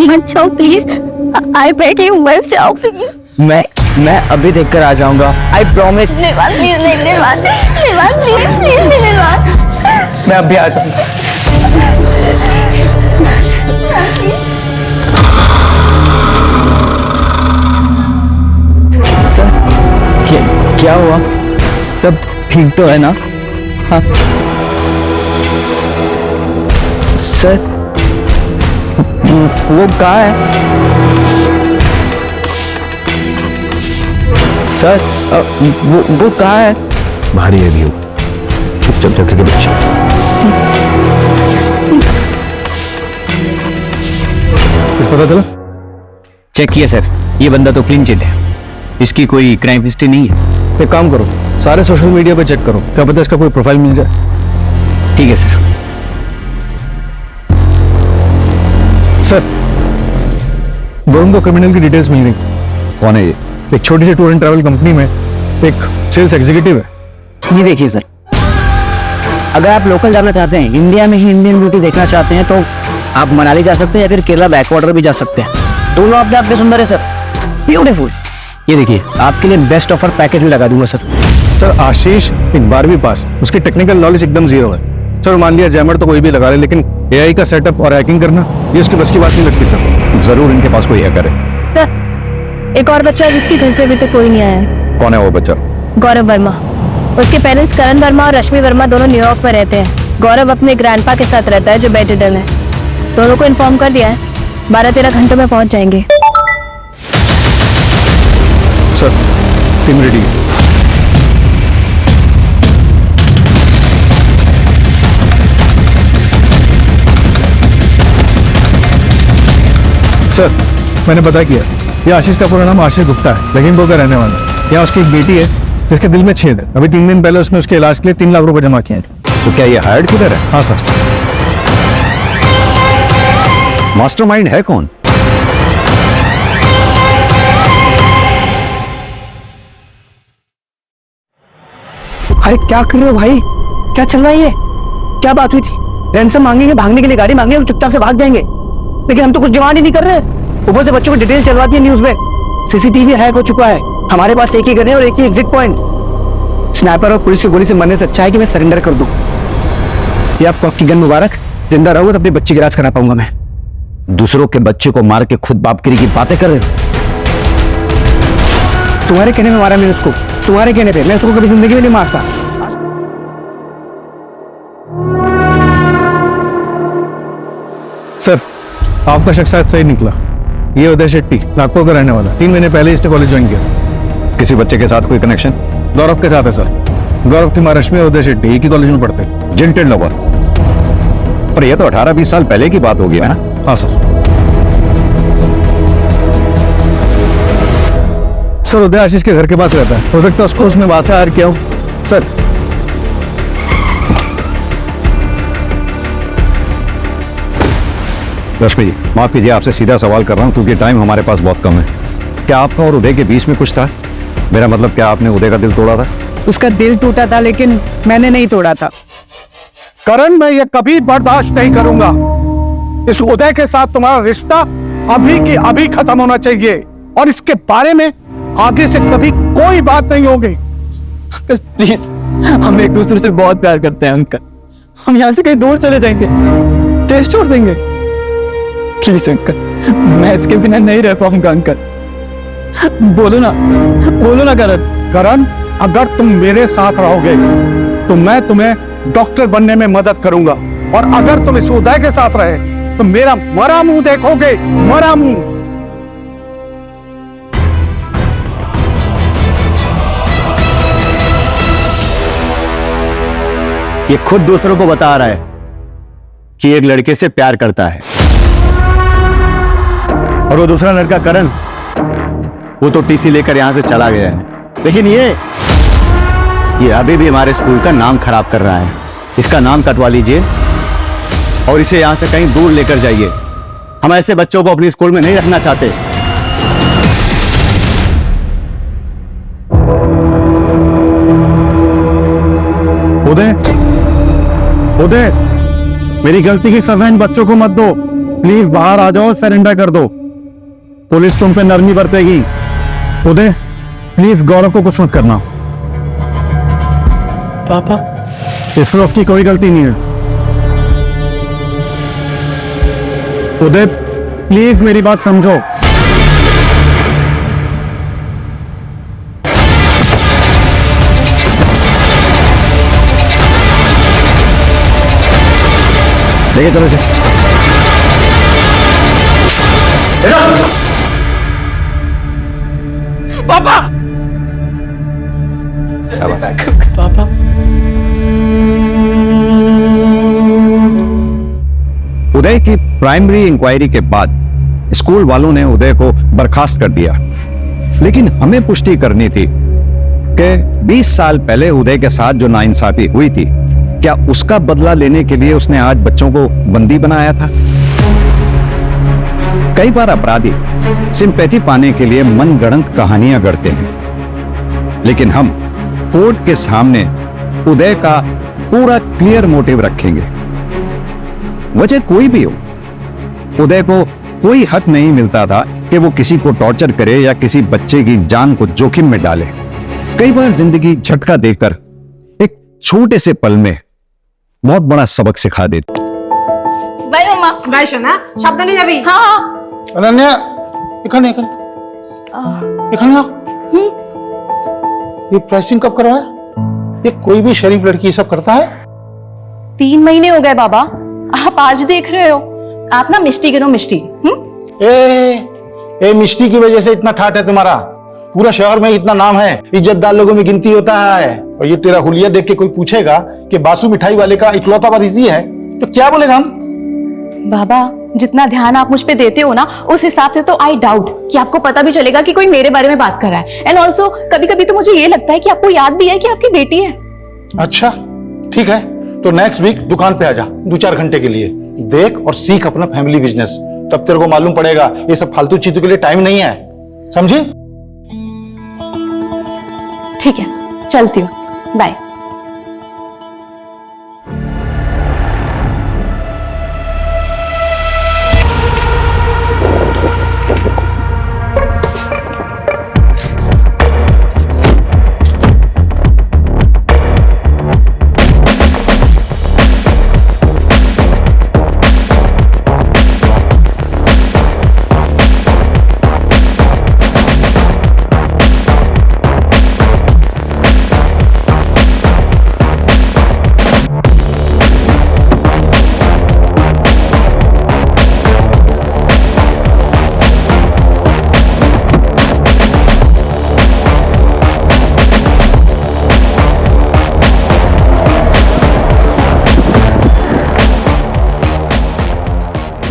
S7: मत जाओ प्लीज, आई बेग यू मत जाओ प्लीज।
S9: मैं अभी देखकर आ जाऊंगा, आई प्रॉमिस।
S7: निर्वाण प्लीज, निर्वाण प्लीज प्लीज निर्वाण।
S9: मैं अभी आ जाऊंगा। सर क्या हुआ? सब ठीक तो है ना? हाँ सर, वो कहाँ है? सर वो कहाँ है?
S2: भारी है व्यू, चुपचाप जाकर के बच्चे।
S3: कुछ पता चला?
S9: चेक किया सर, ये बंदा तो क्लीन चिट है, इसकी कोई क्राइम हिस्ट्री नहीं है।
S3: एक काम करो, सारे सोशल मीडिया पे चेक करो, क्या पता इसका कोई प्रोफाइल मिल जाए।
S9: ठीक है सर।
S3: सर वरुण को क्रिमिनल की डिटेल्स मिल गई।
S2: कौन है ये?
S3: एक छोटी सी टूर एंड ट्रैवल कंपनी में एक सेल्स एग्जीक्यूटिव है।
S1: ये देखिए सर, अगर आप लोकल जाना चाहते हैं, इंडिया में ही इंडियन ब्यूटी देखना चाहते हैं, तो आप मनाली जा सकते हैं या फिर केरला बैकवाटर भी जा सकते हैं। दोनों अपने आप में सुंदर है सर, ब्यूटीफुल। ये देखिए, आपके लिए बेस्ट ऑफर पैकेज भी लगा दूंगा सर।
S3: सर आशीष एक 12वीं पास, उसकी टेक्निकल नॉलेज एकदम जीरो है। सर मान लिया जैमर तो कोई भी लगा ले, लेकिन एआई का सेटअप और हैकिंग करना ये उसकी बस की बात नहीं लगती सर।
S2: जरूर इनके पास कोई हैकर है।
S7: सर एक और बच्चा है जिसकी घर से अभी तक कोई नहीं आया है।
S2: कौन है वो बच्चा?
S7: गौरव वर्मा। उसके पेरेंट्स करण वर्मा और रश्मि वर्मा दोनों न्यूयॉर्क में रहते हैं। गौरव अपने ग्रैंडपा के साथ रहता है जो बेड-रिडन है। दोनों को इन्फॉर्म कर दिया है, 12-13 घंटों में पहुंच जाएंगे।
S3: सर टीम रेडी है। सर मैंने पता किया, ये आशीष का पूरा नाम आशीष गुप्ता है, लखीमपुर का रहने वाला है। यहाँ उसकी एक बेटी है जिसके दिल में छेद है। अभी 3 दिन पहले उसने उसके इलाज के लिए 3 लाख रुपए जमा किए हैं।
S2: तो क्या ये हायर्ड किधर है?
S3: हाँ सर।
S2: मास्टरमाइंड है कौन?
S1: अरे क्या कर रहे हो भाई? क्या चल रहा है ये? क्या बात हुई थी? रैंसम मांगेंगे, भागने के लिए गाड़ी मांगेंगे और चुपचाप से भाग जाएंगे, लेकिन हम तो कुछ डिमांड ही नहीं कर रहे। ऊपर से बच्चों को डिटेल चलवा दी है न्यूज में। सीसीटीवी हैक हो चुका है, हमारे पास एक ही गन है और एक ही एग्जिट पॉइंट। स्नाइपर और पुलिस की गोली से मरने से अच्छा है कि मैं सरेंडर कर दूं। ये आपको आपकी गन मुबारक, जिंदा रहोगे तो अपनी बच्ची का इलाज करा पाऊंगा मैं। दूसरों के बच्चे को मार के खुद बापगिरी की बातें कर रहे हो। तुम्हारे कहने में मारा मैंने उसको, तुम्हारे कहने पे। मैं उसको कभी जिंदगी में नहीं मारता।
S3: सर, आपका शक शायद सही निकला। ये उदय शेट्टी नागपुर का रहने वाला, 3 महीने पहले इसने कॉलेज ज्वाइन किया।
S2: किसी बच्चे के साथ कोई कनेक्शन?
S3: गौरव के साथ है सर। गौरव की माँ रश्मि और उदय शेट्टी एक ही कॉलेज में पढ़ते हैं।
S2: जिंटेड लवर। पर ये तो 18-20 साल पहले की बात होगी, है ना?
S3: हाँ सर। सर, उदय आशीष के घर के पास रहता है। हो सकता है उसको उसमें वहां से हायर किया हो। सर,
S2: रश्मि जी, माफ कीजिए, आपसे सीधा सवाल कर रहा हूं क्योंकि टाइम हमारे पास बहुत कम है। क्या आपका और उदय के बीच में कुछ था? मेरा मतलब, क्या आपने उदय का दिल तोड़ा था?
S8: उसका दिल टूटा था लेकिन मैंने नहीं तोड़ा था।
S1: करण, मैं ये कभी बर्दाश्त नहीं करूंगा। इस उदय के साथ तुम्हारा रिश्ता अभी की अभी खत्म होना चाहिए और इसके बारे में आगे से कभी कोई बात नहीं होगी।
S9: अंकल प्लीज, हम एक दूसरे से बहुत प्यार करते हैं अंकल। हम यहाँ से कहीं दूर चले जाएंगे, देश छोड़ देंगे। प्लीज अंकल, मैं इसके बिना नहीं रह पाऊंगा अंकल। बोलो ना
S1: करण, अगर तुम मेरे साथ रहोगे तो मैं तुम्हें डॉक्टर बनने में मदद करूंगा, और अगर तुम इस उदय के साथ रहे तो मेरा मरा मुंह देखोगे, मरा मुंह।
S9: ये खुद दूसरों को बता रहा है कि एक लड़के से प्यार करता है, और वो दूसरा लड़का करण, वो तो टीसी लेकर यहां से चला गया है। लेकिन ये अभी भी हमारे स्कूल का नाम खराब कर रहा है। इसका नाम कटवा लीजिए और इसे यहां से कहीं दूर लेकर जाइए। हम ऐसे बच्चों को अपने स्कूल में नहीं रखना चाहते।
S3: उदय, मेरी गलती की सजा इन बच्चों को मत दो। प्लीज बाहर आ जाओ, सरेंडर कर दो। पुलिस तुम पे नरमी बरतेगी। उदय, प्लीज गौरव को कुछ मत करना।
S9: पापा,
S3: इसमें उसकी कोई गलती नहीं है। उदय, प्लीज मेरी बात समझो।
S2: देखिए, चलो जी।
S1: पापा,
S9: पापा,
S2: उदय की प्राइमरी इंक्वायरी के बाद स्कूल वालों ने उदय को बर्खास्त कर दिया, लेकिन हमें पुष्टि करनी थी कि 20 साल पहले उदय के साथ जो नाइंसाफी हुई थी, क्या उसका बदला लेने के लिए उसने आज बच्चों को बंदी बनाया था? कई बार अपराधी सिंपैथी पाने के लिए मनगढ़ंत कहानियां गढ़ते हैं, लेकिन हम कोर्ट के सामने उदय का पूरा क्लियर मोटिव रखेंगे। वजह कोई भी हो, उदय को कोई हक नहीं मिलता था कि वो किसी को टॉर्चर करे या किसी बच्चे की जान को जोखिम में डाले। कई बार जिंदगी झटका देकर एक छोटे से पल में बहुत बड़ा सबक सिखा देती।
S10: बाय मम्मा। बाय सोना, सावधाने যাবি। हाँ।
S1: अनन्या, इखाने ये प्रेसिंग कब करवाया? ये कोई भी शरीफ लड़की ये सब करता है?
S7: 3 महीने हो गए बाबा, आप आज देख रहे हो। आप ना मिष्टी गिनो, मिष्टी।
S1: ए मिष्टी की वजह से इतना ठाट है तुम्हारा। पूरा शहर में इतना नाम है, इज्जतदार लोगों में गिनती होता है। और ये तेरा हुलिया देख के कोई पूछेगा कि बासु मिठाई वाले का इकलौता वारिसी है, तो क्या बोलेगा हम?
S7: बाबा, जितना ध्यान आप मुझ पे देते हो ना, उस हिसाब से तो आई डाउट कि आपको पता भी चलेगा कि कोई मेरे बारे में बात कर रहा है। एंड ऑल्सो कभी कभी तो मुझे ये लगता है कि आपको याद भी है कि आपकी बेटी है।
S1: अच्छा, ठीक है, तो नेक्स्ट वीक दुकान पे आ जा 2-4 घंटे के लिए। देख और सीख अपना फैमिली बिजनेस, तब तेरे को मालूम पड़ेगा ये सब फालतू चीजों के लिए टाइम नहीं है, समझी?
S7: ठीक है, चलती हूँ, bye.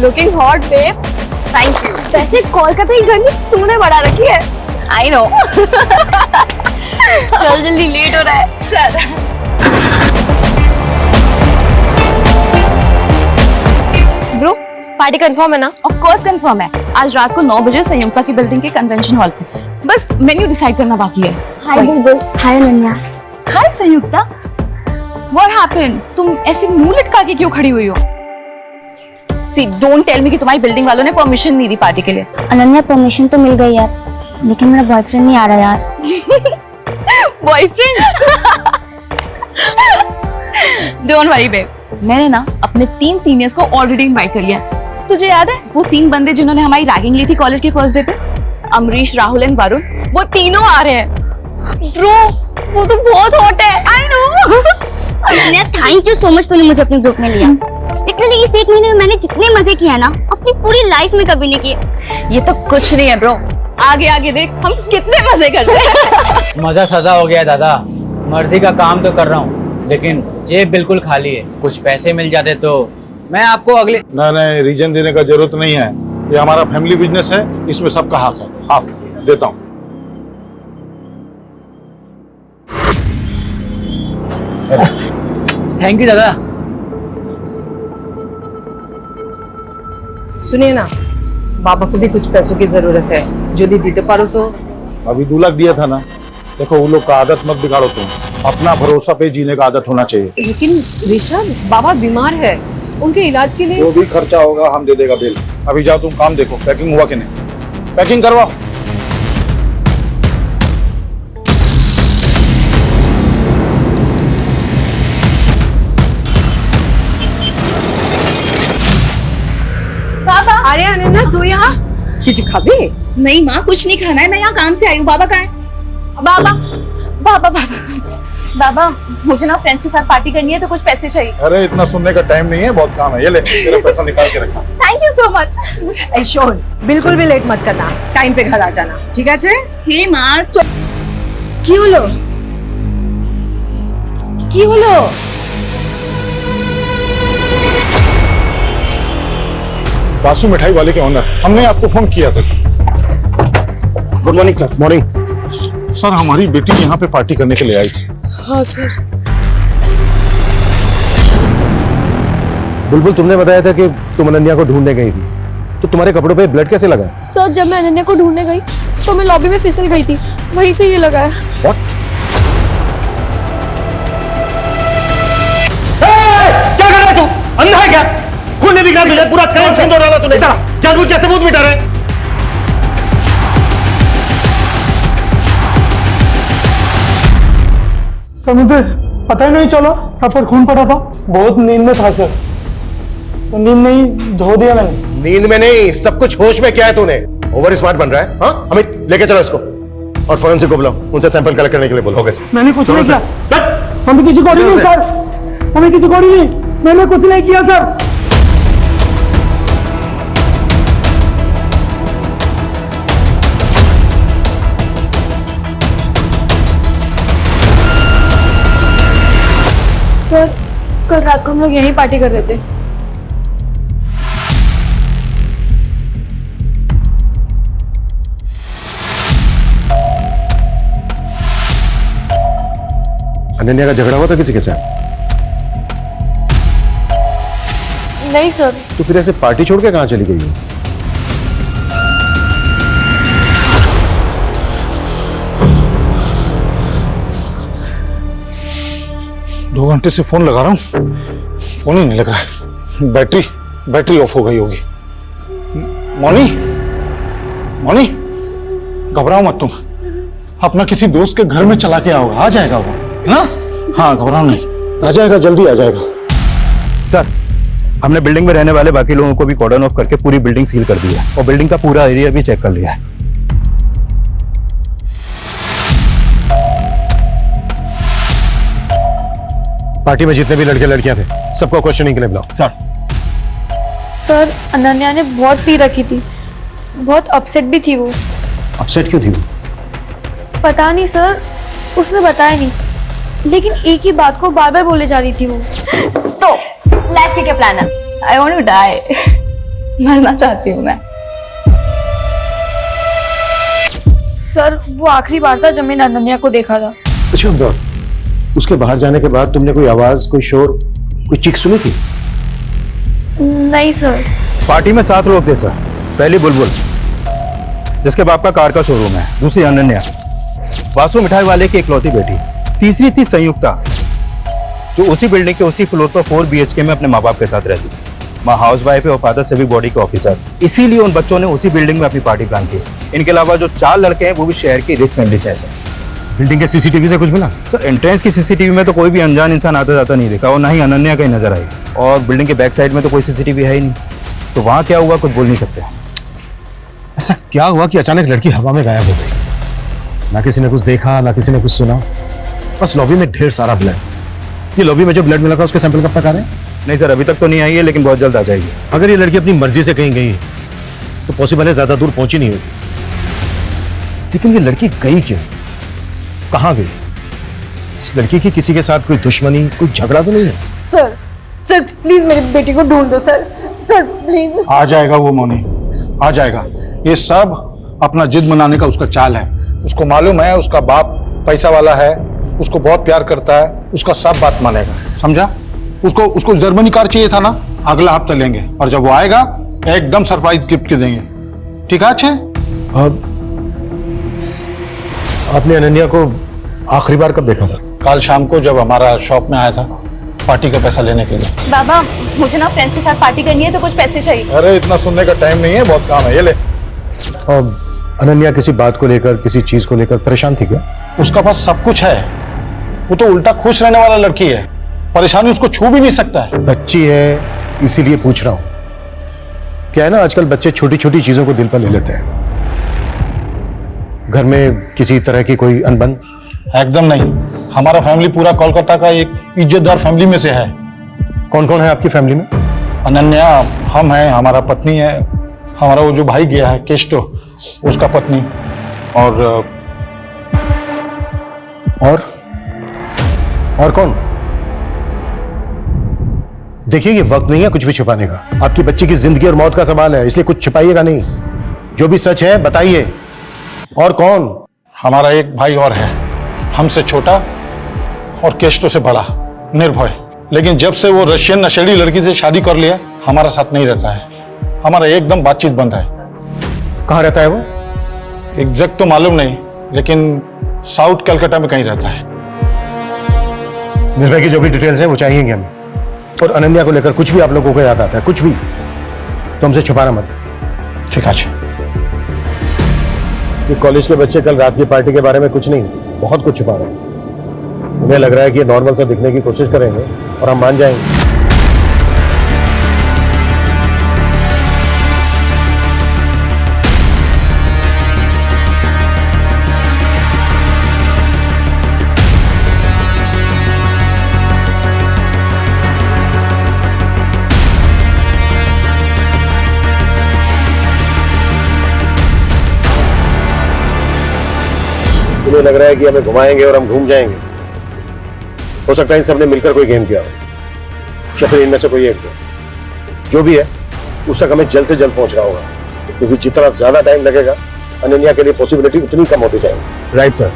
S7: Looking hot babe. Thank you. वैसे कोलकाता की गर्मी तूने बढ़ा रखी है।
S6: I know.
S7: चल जल्दी, लेट हो रहा है।
S6: चल।
S7: ब्रो, पार्टी कंफर्म है ना?
S6: ऑफ कोर्स कंफर्म है। आज रात को 9 बजे संयुक्ता की बिल्डिंग के कन्वेंशन हॉल पे। बस मेन्यू डिसाइड करना बाकी है।
S7: Hi Bulbul. Hi Ananya.
S6: Hi Sanyukta. What happened? तुम ऐसे मुंह लटका के क्यों खड़ी हुई हो? सी डोंट टेल मी कि तुम्हारी बिल्डिंग वालों ने परमिशन नहीं दी पार्टी के लिए।
S7: अनन्या, परमिशन तो मिल गई यार, लेकिन मेरा बॉयफ्रेंड नहीं आ रहा यार।
S6: बॉयफ्रेंड? डोंट वरी बेब, मैंने ना अपने 3 सीनियर्स को ऑलरेडी इनवाइट कर लिया। तुझे याद है वो 3 बंदे जिन्होंने हमारी रैगिंग ली थी कॉलेज के फर्स्ट डे पे? अमरीश, राहुल एंड वरुण, वो तीनों आ रहे हैं।
S7: ब्रो, वो तो बहुत हॉट है।
S6: I no.
S7: Ananya, thank you so much, तूने मुझे अपने ग्रुप में लिया। लिटरली इस 1 महीने में मैंने जितने मजे किए ना अपनी पूरी लाइफ में कभी नहीं किए।
S6: ये तो कुछ नहीं है ब्रो, आगे आगे देख हम कितने मजे करते हैं।
S11: मजा सजा हो गया दादा। मर्दी का काम तो कर रहा हूँ, लेकिन जेब बिल्कुल खाली है। कुछ पैसे मिल जाते तो मैं आपको अगले।
S3: नहीं, रीजन देने का जरूरत नहीं है। ये हमारा फैमिली बिजनेस है, इसमें सबका हक है। आप देता हूँ।
S11: थैंक यू दादा।
S10: सुनिए ना, बाबा को भी कुछ पैसों की जरूरत है, जो दे दीते पारो तो।
S3: अभी 2 लाख दिया था ना। देखो, वो लोग का आदत मत बिगाड़ो तुम। अपना भरोसा पे जीने का आदत होना चाहिए।
S10: लेकिन ऋषभ, बाबा बीमार है, उनके इलाज के लिए।
S3: जो भी खर्चा होगा हम दे देगा बिल। अभी जाओ तुम काम देखो, पैकिंग हुआ कि नहीं। पैकिंग करवाओ।
S6: बाबा।
S10: अरे अनन्या, तू यहाँ कुछ खाबे?
S6: नहीं माँ, कुछ नहीं खाना है, मैं यहाँ काम से आई हूँ। बाबा कहाँ है? बाबा बाबा बाबा बाबा, मुझे ना फ्रेंड्स के साथ पार्टी करनी है, तो कुछ पैसे चाहिए।
S3: अरे इतना सुनने का टाइम नहीं है, बहुत काम है। ये ले, तेरा पैसा निकाल के रखा।
S6: Thank you so much.
S10: ऐशोन, बिल्कुल भी लेट मत करना, टाइम पे घर आ जाना, ठीक है?
S6: हे माँ,
S10: কি হলো? কি হলো?
S3: बासु मिठाई वाले के ओनर, हमने आपको फोन किया था। Good morning sir. Morning sir, हमारी बेटी यहाँ पे पार्टी करने के लिए आई थी।
S10: हाँ सर।
S1: बुलबुल, तुमने बताया था कि तुम अनन्या को ढूंढने गई थी, तो तुम्हारे कपड़ों पे ब्लड कैसे लगा?
S7: सर, जब मैं अनन्या को ढूंढने गई तो मैं लॉबी में फिसल गई थी, वहीं से ये लगा है।
S1: क्या कर रहा है तू? अंधा है क्या? खून नहीं दिख रहा तुझे? पूरा काम छीन डाला तूने। जानबूझ के सबूत मिटा रहे।
S12: समुद्र, पता ही नहीं चला कब पर खून पड़ा था। बहुत नींद में था सर, तो नींद नहीं धो दिया मैंने।
S13: नींद में नहीं, सब कुछ होश में। क्या है तूने? ओवर स्मार्ट बन रहा है। हाँ, अमित लेके चलो इसको और फोरेंसिक को बुलाओ, उनसे सैंपल कलेक्ट करने के लिए बोलो।
S12: मैंने कुछ नहीं किया। हमें किसी को नहीं सर, हमें किसी को नहीं, मैंने कुछ नहीं किया सर।
S7: सर, कल रात को हम लोग यहीं पार्टी कर रहे थे।
S1: अनन्या का झगड़ा हुआ था किसी के साथ?
S7: नहीं सर।
S1: तो फिर ऐसे पार्टी छोड़ के कहाँ चली गई हो?
S3: 2 घंटे से फोन लगा रहा हूँ, फोन ही नहीं लग रहा है। बैटरी ऑफ हो गई होगी। मौनी, मौनी, घबराओ मत तुम। अपना किसी दोस्त के घर में चला के आओगे, आ जाएगा वो, है ना? हाँ, घबराओ नहीं, आ जाएगा, जल्दी आ जाएगा।
S9: सर, हमने बिल्डिंग में रहने वाले बाकी लोगों को भी कॉर्डन ऑफ करके पूरी बिल्डिंग सील कर दी है और बिल्डिंग का पूरा एरिया भी चेक कर लिया है।
S13: पार्टी में जितने भी लड़के लड़कियां थे सबको क्वेश्चनिंग के लिए बुलाओ।
S7: सर, अनन्या ने बहुत पी रखी थी, बहुत अपसेट भी थी वो।
S1: अपसेट क्यों थी वो?
S7: पता नहीं सर, उसने बताया नहीं, लेकिन एक ही बात को बार बार बोले जा रही थी वो।
S6: तो लाइफ के क्या प्लान है? I want to die. मरना चाहती हूँ मैं।
S7: सर वो आखिरी बार था जब मैंने अनन्या को देखा था।
S13: अच्छा उसके बाहर जाने के बाद तुमने कोई आवाज, कोई शोर, कोई चीख सुनी थी?
S7: नहीं सर।
S3: पार्टी में 7 लोग थे सर। पहली बुलबुल, जिसके बाप का कार का शोरूम है। दूसरी अनन्या, वासु मिठाई वाले की इकलौती बेटी। तीसरी थी संयुक्ता, जो उसी बिल्डिंग के उसी फ्लोर पर 4 BHK में अपने माँ बाप के साथ रहती थी। माँ हाउस वाइफ है और फादर सिविक बॉडी के ऑफिसर। इसीलिए उन बच्चों ने उसी बिल्डिंग में अपनी पार्टी प्लान की। इनके अलावा जो 4 लड़के हैं वो भी शहर की रिच फैमिली से हैं सर।
S13: बिल्डिंग के CCTV से कुछ मिला?
S3: सर एंट्रेंस की CCTV में तो कोई भी अनजान इंसान आता जाता नहीं देखा और ना ही अनन्या का ही नजर आई। और बिल्डिंग के बैक साइड में तो कोई CCTV है ही नहीं, तो वहाँ क्या हुआ कुछ बोल नहीं सकते।
S13: ऐसा क्या हुआ कि अचानक लड़की हवा में गायब हो गई? ना किसी ने कुछ देखा, ना किसी ने कुछ सुना, बस लॉबी में ढेर सारा ब्लड। ये लॉबी में जो ब्लड मिला था उसके सैंपल कब तक आ रहे हैं?
S3: नहीं सर, अभी तक तो नहीं आई है, लेकिन बहुत जल्द आ जाएगी।
S13: अगर ये लड़की अपनी मर्जी से कहीं गई तो पॉसिबल है ज्यादा दूर पहुंची नहीं होगी। लेकिन ये लड़की गई क्यों, कहां गई? इस लड़की की किसी के साथ कोई दुश्मनी, कोई झगड़ा तो नहीं है?
S7: सर सर प्लीज मेरी बेटी को ढूंढ दो सर। Sir please.
S14: आ जाएगा वो मोनी, आ जाएगा। ये सब अपना जिद मनाने का उसका चाल है। उसको मालूम है उसका बाप पैसा वाला है, उसको बहुत प्यार करता है, उसका सब बात मानेगा, समझा? उसको जर्मनी कार चाहिए था ना, अगला हफ्ता लेंगे और जब वो आएगा एकदम सरप्राइज गिफ्ट के देंगे। ठीक है? अच्छे।
S13: आपने अनन्या को आखिरी बार कब देखा था?
S14: कल शाम को जब हमारा शॉप में आया था पार्टी का पैसा लेने के लिए।
S6: बाबा मुझे ना फ्रेंड्स के साथ पार्टी करनी है तो कुछ पैसे चाहिए।
S14: अरे इतना सुनने का टाइम नहीं है, बहुत काम है, ये ले।
S13: और अनन्या किसी बात को लेकर, किसी चीज को लेकर परेशान थी क्या?
S14: उसका पास सब कुछ है, वो तो उल्टा खुश रहने वाला लड़की है, परेशानी उसको छू भी नहीं सकता है।
S13: बच्ची है इसीलिए पूछ रहा हूं। क्या है ना, आजकल बच्चे छोटी छोटी चीजों को दिल पर ले लेते हैं। घर में किसी तरह की कोई अनबन?
S14: एकदम नहीं, हमारा फैमिली पूरा कोलकाता का एक इज्जतदार फैमिली में से है।
S13: कौन कौन है आपकी फैमिली में?
S14: अनन्या, हम हैं, हमारा पत्नी है, हमारा वो जो भाई गया है केस्टो, उसका पत्नी,
S13: और कौन? देखिए ये वक्त नहीं है कुछ भी छुपाने का। आपकी बच्ची की जिंदगी और मौत का सवाल है, इसलिए कुछ छुपाइएगा नहीं। जो भी सच है बताइए। और कौन?
S14: हमारा एक भाई और है, हमसे छोटा और केस्टो से बड़ा, निर्भय। लेकिन जब से वो रशियन नशेड़ी लड़की से शादी कर लिया, हमारा साथ नहीं रहता है। हमारा एकदम बातचीत बंद है।
S13: कहाँ रहता है वो?
S14: एग्जैक्ट तो मालूम नहीं, लेकिन साउथ कलकत्ता में कहीं रहता है।
S13: निर्भय की जो भी डिटेल्स हैं वो चाहिए हमें। और अनन्या को लेकर कुछ भी आप लोगों को याद आता है, कुछ भी, तो हमसे छुपाना मत।
S14: ठीक है।
S13: ये कॉलेज के बच्चे कल रात की पार्टी के बारे में कुछ नहीं, बहुत कुछ छुपा रहे हैं। उन्हें लग रहा है कि ये नॉर्मल सा दिखने की कोशिश करेंगे और हम मान जाएंगे। उन्हें लग रहा है कि हमें घुमाएंगे और हम घूम जाएंगे। हो सकता है इन सबने मिलकर कोई गेम किया हो, या फिर इनमें से कोई एक। जो भी है उस तक हमें जल्द से जल्द पहुंचना होगा, क्योंकि जितना ज्यादा टाइम लगेगा अनन्या के लिए पॉसिबिलिटी उतनी कम होती जाएगी।
S3: राइट सर,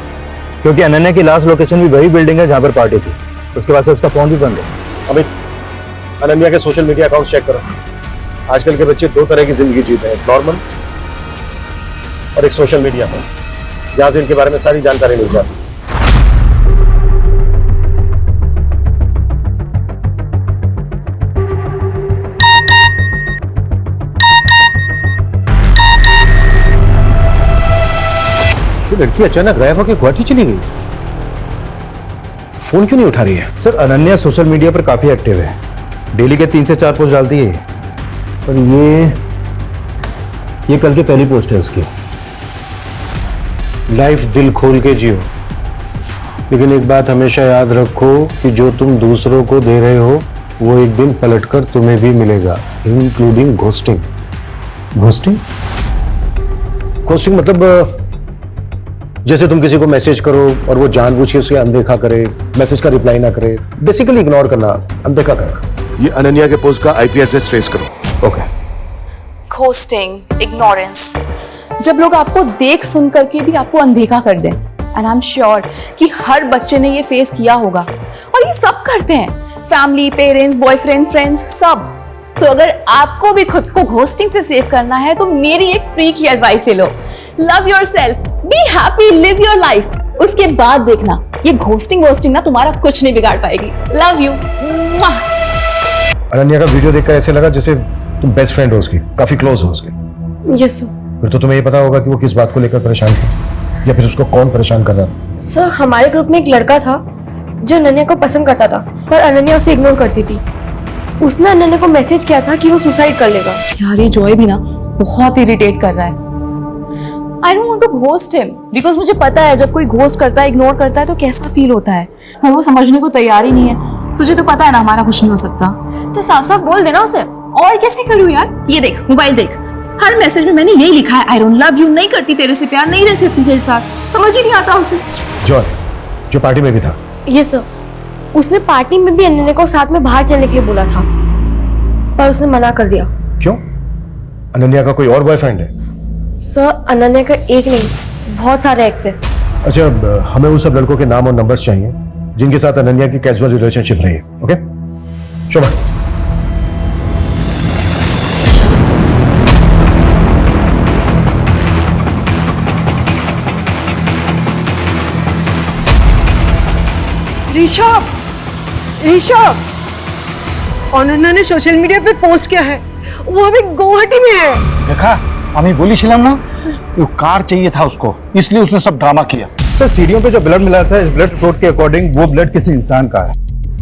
S3: क्योंकि अनन्या की लास्ट लोकेशन भी वही बिल्डिंग है जहाँ पर पार्टी थी। उसके बाद से उसका फोन भी बंद है।
S13: अमित, अनन्या के सोशल मीडिया अकाउंट चेक करो। आजकल के बच्चे 2 तरह की जिंदगी जीते हैं, एक नॉर्मल और एक सोशल मीडिया पर, जहां से इनके बारे में सारी जानकारी मिल जाती है। ये लड़की अचानक गायब होकर गुवाहाटी चली गई, फोन क्यों नहीं उठा रही है?
S3: सर अनन्या सोशल मीडिया पर काफी एक्टिव है, डेली के 3 से 4 पोस्ट डालती है।
S13: पर ये कल की पहली पोस्ट है उसकी। लाइफ दिल खोल के जियो, लेकिन एक बात हमेशा याद रखो कि जो तुम दूसरों को दे रहे हो वो एक दिन पलटकर तुम्हें भी मिलेगा, इंक्लूडिंग घोस्टिंग। घोस्टिंग? घोस्टिंग मतलब जैसे तुम किसी को मैसेज करो और वो जानबूझ के उसे अनदेखा करे, मैसेज का रिप्लाई ना करे, बेसिकली इग्नोर करना, अनदेखा करना।
S5: ये अनन्या के पोस्ट का IP एड्रेस ट्रेस करो।
S3: ओके।
S6: घोस्टिंग, इग्नोरेंस, जब लोग आपको देख सुन करके भी आपको अनदेखा कर दें। एंड आई एम श्योर कि हर बच्चे ने ये फेस किया होगा और ये सब करते हैं, फैमिली, पेरेंट्स, बॉयफ्रेंड, फ्रेंड्स, सब। तो अगर आपको भी खुद को घोस्टिंग से सेव करना है तो मेरी एक फ्री की एडवाइस ले लो। Love yourself, be happy, live your life. उसके बाद देखना ये घोस्टिंग ना तुम्हारा कुछ नहीं बिगाड़ पाएगी। Love you.
S13: अनन्या का वीडियो देखकर ऐसे लगा जैसे तुम बेस्ट फ्रेंड हो उसकी, काफी क्लोज हो उसके।
S7: Yes sir.
S13: फिर तो तुम्हें ये पता होगा कि वो किस बात को लेकर परेशान थी, या फिर उसको कौन परेशान कर रहा था।
S7: सर हमारे ग्रुप में एक लड़का था जो अनन्या को पसंद करता था, पर अनन्या उसे इग्नोर करती थी। उसने अनन्या को मैसेज किया था कि वो सुसाइड कर लेगा।
S6: यार ये जॉय भी ना बहुत इरिटेट कर रहा है। I don't want to ghost him because मुझे पता है जब कोई घोस्ट करता है, इग्नोर करता है तो कैसा फील होता है, पर वो समझने को तैयार ही नहीं है। तुझे तो पता है ना हमारा कुछ नहीं हो सकता,
S7: तो साफ साफ बोल देना उसे।
S6: और कैसे करूँ यार? ये देख, मोबाइल देख, हर मैसेज में मैंने यही लिखा है, आई डोंट लव यू, नहीं करती तेरे से प्यार, नहीं रह सकती तेरे साथ। समझ ही नहीं आता उसे।
S13: जॉय जो पार्टी में भी था।
S7: यस सर, उसने पार्टी में भी अनन्या को साथ में बाहर चलने के लिए बोला था, पर उसने मना कर दिया।
S13: क्यों? अनन्या का कोई और बॉयफ्रेंड है?
S7: सर अनन्या का एक नहीं, बहुत सारे एक्स है।
S13: अच्छा, अब हमें उन सब लड़कों के नाम और नंबर्स चाहिए जिनके साथ अनन्या की कैजुअल रिलेशनशिप रही है। ओके शोभा।
S10: ऋषभ, अनन्या ने सोशल मीडिया पे पोस्ट किया है, वो अभी गुवाहाटी में है।
S14: देखा, আমি বলেছিলাম না वो कार चाहिए था उसको, इसलिए उसने सब ड्रामा किया।
S3: सर सीढ़ियों पे जो ब्लड मिला था इस ब्लड रिपोर्ट के अकॉर्डिंग वो ब्लड किसी इंसान का है।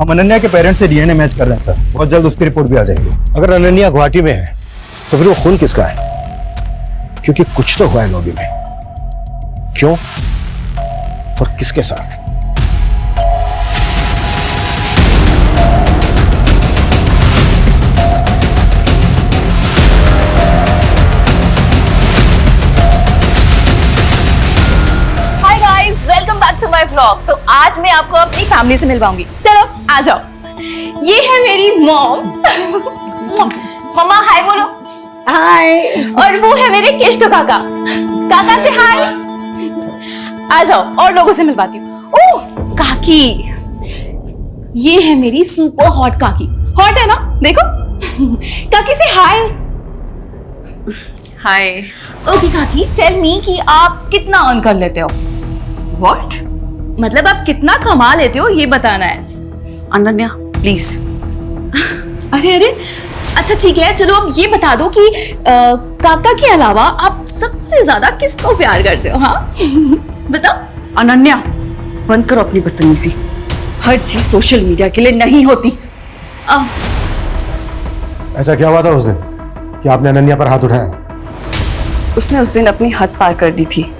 S3: हम अनन्या के पेरेंट्स से डीएनए मैच कर रहे हैं सर, बहुत जल्द उसकी रिपोर्ट भी आ जाएगी।
S13: अगर अनन्या गुवाहाटी में है तो फिर वो खून किसका है? क्योंकि कुछ तो हुआ है लॉबी में। क्यों और किसके साथ?
S6: Welcome back to my blog. तो आज मैं आपको अपनी फैमिली से मिलवाऊंगी। चलो आ जाओ। ये है मेरी मॉम। मम्मा हाय बोलो। हाय। और वो है मेरे केष्टो काका। काका से हाय। आ जाओ और लोगों से मिलवाती हूँ। ओह काकी, ये है मेरी सुपर हॉट काकी। हॉट है ना, देखो। काकी से हाय। हाय। ओके काकी, टेल मी कि आप कितना अर्न कर लेते हो? What? मतलब आप कितना कमा लेते हो ये बताना है। अनन्या प्लीज। अरे अरे अच्छा ठीक है, चलो अब ये बता दो कि काका के अलावा आप सबसे ज्यादा किसको प्यार करते हो? हाँ बताओ। अनन्या बंद करो अपनी बदतमीजी, हर चीज सोशल मीडिया के लिए नहीं होती।
S13: ऐसा क्या हुआ था उस दिन कि आपने अनन्या पर हाथ उठाया?
S6: उसने उस दिन अपनी हद पार कर दी थी।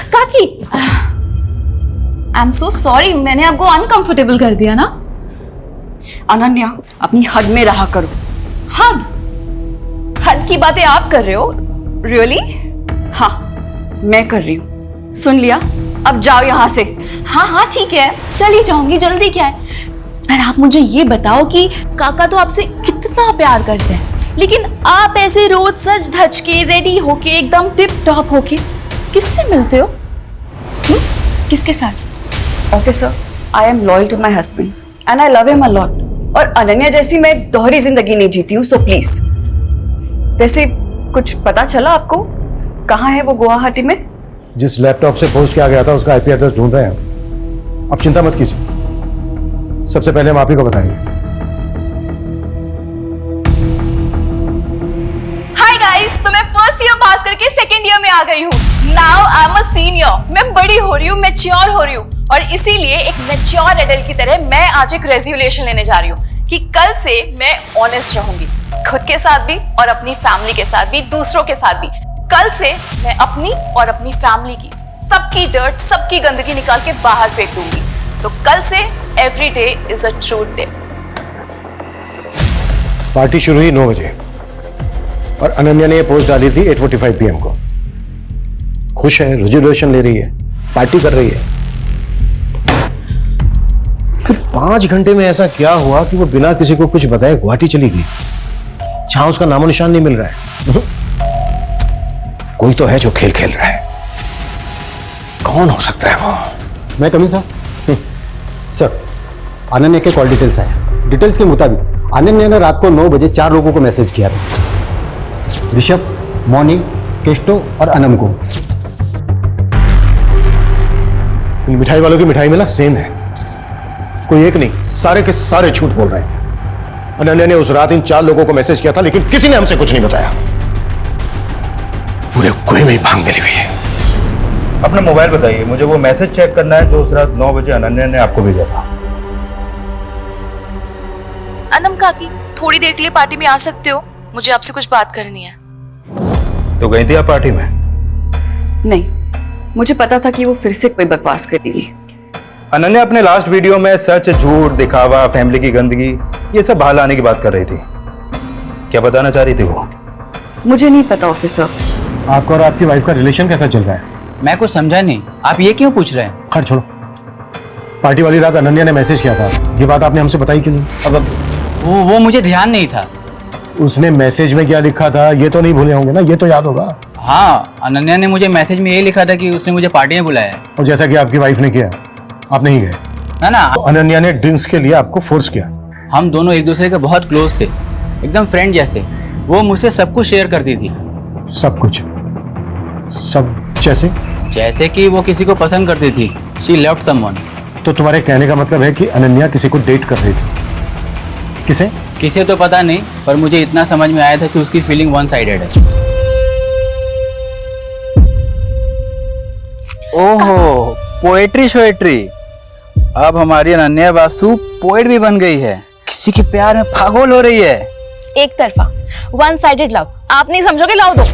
S6: काकी, आई एम सो सॉरी, मैंने आपको अनकंफर्टेबल कर दिया ना। अनन्या अपनी हद में रहा करो। हद? हद की बातें आप कर रहे हो? रियली? हाँ मैं कर रही हूँ। सुन लिया, अब जाओ यहाँ से। हाँ हाँ ठीक है, चली जाऊंगी, जल्दी क्या है। पर आप मुझे ये बताओ कि काका तो आपसे कितना प्यार करते हैं, लेकिन आप ऐसे रोज सज धज के रेडी होके एकदम टिप टॉप होके किससे मिलते हो? किसके साथ? Officer, I am loyal to my husband and I love him a lot. और अनन्या जैसी मैं दोहरी जिंदगी नहीं जीती हूँ, सो प्लीज। वैसे कुछ पता चला आपको कहाँ है वो गुवाहाटी में?
S13: जिस लैपटॉप से पोस्ट किया गया था उसका आईपी एड्रेस ढूंढ रहे हैं। आप चिंता मत कीजिए, सबसे पहले हम आप ही को बताएंगे।
S6: हाय गाइस, तो मैं फर्स्ट ईयर पास करके सेकंड ईयर में आ गई हूँ। Now I am a senior. मैं बड़ी हो रही हूँ, मैच्योर हो रही हूँ, और इसीलिए एक मैच्योर एडल्ट की तरह मैं आज एक रेजोल्यूशन लेने जा रही हूँ कि कल से मैं ऑनेस्ट रहूंगी, खुद के साथ भी और अपनी फैमिली के साथ भी, दूसरों के साथ भी। कल से मैं अपनी और अपनी फैमिली की सबकी डर्ट, सबकी गंदगी निकाल के बाहर फेंक दूंगी। तो कल से every day is a truth day.
S13: Party शुरू हुई 9 बजे और अनन्या ने ये पोस्ट डाली थी 8:45 PM को। खुश है, रेजोल्यूशन ले रही है, पार्टी कर रही है। फिर 5 घंटे में ऐसा क्या हुआ कि वो बिना किसी को कुछ बताए गुवाहाटी चली गई? जहां उसका नामो निशान नहीं मिल रहा है। कोई तो है जो खेल खेल रहा है। कौन हो सकता है वो?
S15: मैं कमी साहब। सर, अनन्या के कॉल डिटेल्स आए। डिटेल्स के मुताबिक अनन्या ने रात को 9 बजे 4 लोगों को मैसेज किया था। ऋषभ, मौनी, केस्टो और अनम को।
S13: इन मिठाई वालों की मिठाई में ना सेम है, कोई एक नहीं, सारे के सारे झूठ बोल रहे हैं। अनन्या ने उस रात इन 4 लोगों को मैसेज किया था, लेकिन किसी ने हमसे कुछ नहीं बताया। पूरे कुएं में भांग मिली हुई है।
S16: अपना मोबाइल बताइए, मुझे वो मैसेज चेक करना है जो उस रात 9 बजे अनन्या ने आपको भेजा था।
S6: अनम काकी, थोड़ी देर के लिए पार्टी में आ सकते हो? मुझे आपसे कुछ बात करनी है।
S16: तो गई थी आप पार्टी में?
S6: नहीं, मुझे पता था कि वो फिर से कोई बकवास करेगी।
S16: अनन्या अपने लास्ट वीडियो में सच, झूठ, दिखावा, फैमिली की गंदगी, ये सब बाहर लाने की बात कर रही थी। क्या बताना चाह रही थी वो?
S6: मुझे नहीं पता ऑफिसर।
S15: आपका और आपकी वाइफ का रिलेशन कैसा चल रहा है?
S11: मैं कुछ समझा नहीं, आप ये क्यों पूछ रहे हैं?
S13: खैर छोड़ो। पार्टी वाली रात अनन्या ने मैसेज किया था, ये बात आपने हमसे बताई क्यों नहीं?
S11: अब वो मुझे ध्यान नहीं था।
S13: उसने मैसेज में क्या लिखा था ये तो नहीं भूले होंगे ना? ये तो याद होगा।
S11: हाँ, अनन्या ने मुझे मैसेज में ये लिखा था कि उसने मुझे पार्टी में बुलाया है।
S13: और जैसा कि आपकी वाइफ ने किया, आप नहीं गए?
S11: ना,
S13: तो अनन्या ने ड्रिंक्स के लिए आपको फोर्स किया?
S11: हम दोनों एक दूसरे के बहुत क्लोज थे, एकदम फ्रेंड जैसे। वो मुझसे सब कुछ शेयर करती थी।
S13: सब कुछ? सब
S11: जैसे कि वो किसी को पसंद करती थी। She loved someone.
S13: तो तुम्हारे कहने का मतलब है कि अनन्या किसी को डेट कर रही थी? किसे?
S11: किसे तो पता नहीं, पर मुझे इतना समझ में आया था कि उसकी फीलिंग वन साइडेड है। ओहो, पोएट्री शोएट्री। अब हमारी अनन्या बासु पोएट भी बन गई है, किसी के प्यार में पागल हो रही है।
S6: एक तरफा, वन साइडेड लव। आप नहीं समझोगे, लाओ दो।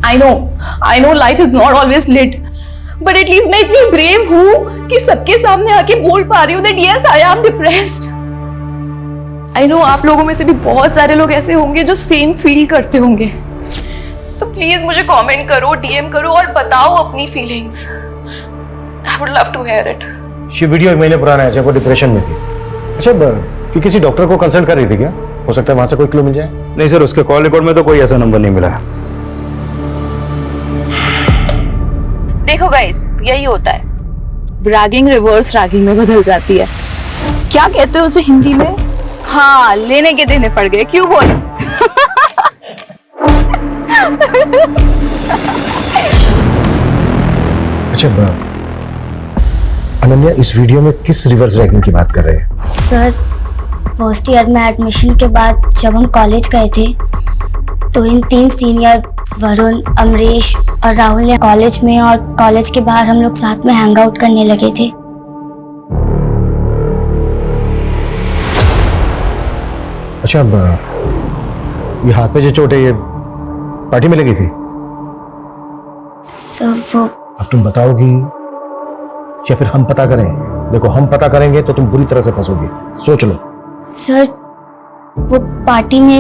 S6: I know life is not always lit, but at least मैं इतनी brave हूँ कि सबके सामने आके बोल पा रही हूँ that yes, I am depressed. I know आप लोगों में से भी बहुत सारे लोग ऐसे होंगे जो सेम फील करते होंगे। तो प्लीज मुझे कमेंट करो, डीएम करो और बताओ अपनी feelings. I would love to hear it.
S13: ये वीडियो 1 महीने पुराना है जब वो डिप्रेशन में थी। अच्छा, कि किसी डॉक्टर को कंसल्ट कर रही थी क्या? हो सकता है वहां से कोई क्लू मिल जाए।
S16: नहीं सर, उसके कॉल रिकॉर्ड में तो कोई ऐसा नंबर नहीं मिला है।
S6: देखो गाइस, यही होता है,
S8: ब्रैगिंग रिवर्स रैगिंग में बदल जाती है। क्या कहते हो उसे हिंदी में? हाँ, लेने के देने पड़ गए। क्यों बोल?
S13: अच्छा, अनन्या इस वीडियो में किस रिवर्स रैगिंग की बात कर रहे हैं?
S17: सर, फर्स्ट ईयर में एडमिशन के बाद जब हम कॉलेज गए थे तो इन 3 सीनियर वरुण, अमरीश और राहुल ने कॉलेज में और कॉलेज के बाहर हम लोग साथ में हैंग आउट करने लगे थे।
S13: अच्छा, ये हाथ पे जो चोट है ये पार्टी में लगी थी?
S17: सर वो
S13: अब तुम बताओगी या फिर हम पता करें? देखो, हम पता करेंगे तो तुम बुरी तरह से फंसोगी, सोच लो।
S17: सर, वो पार्टी में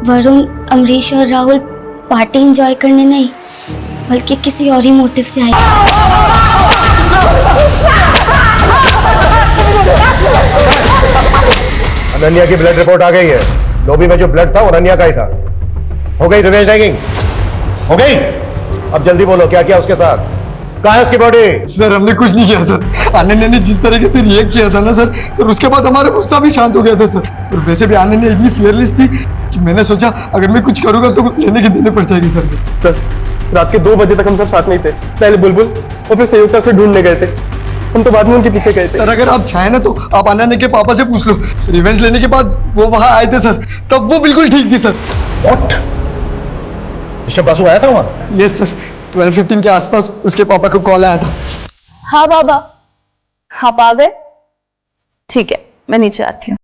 S17: वरुण, अमरीश और राहुल पार्टी एंजॉय करने नहीं बल्कि किसी और ही मोटिव से आए।
S13: अनन्या की ब्लड रिपोर्ट आ गई है। लॉबी में जो ब्लड था वो अनन्या का ही था। हो गई रिवेंज रैगिंग? हो गई? अब जल्दी बोलो, क्या किया उसके साथ? कहाँ है उसकी बॉडी?
S15: सर, हमने कुछ नहीं किया सर। अनन्या ने जिस तरीके से रिएक्ट किया था ना सर, उसके बाद हमारा गुस्सा भी शांत हो गया था सर। और वैसे भी अनन्या इतनी फियरलेस थी कि मैंने सोचा अगर मैं कुछ करूंगा तो लेने के देने पड़ जाएगी सर।
S12: सर, रात के 2 बजे तक हम सब साथ में ही थे। पहले बुलबुल और फिर संयुक्ता से ढूंढने गए थे। हम तो बाद में उनके पीछे गए थे।
S15: सर, अगर आप चाहें ना तो आप अनन्या के पापा से पूछ लो। रिवेंज लेने के बाद वो वहां आए थे सर, तब वो बिल्कुल ठीक थी सर।
S13: व्हाट? ऋषभ बासु आया था वहां?
S15: यस सर, 12:15 के आसपास उसके पापा को कॉल आया था।
S8: हाँ बाबा, आप आ गए? ठीक है, मैं नीचे आती हूँ।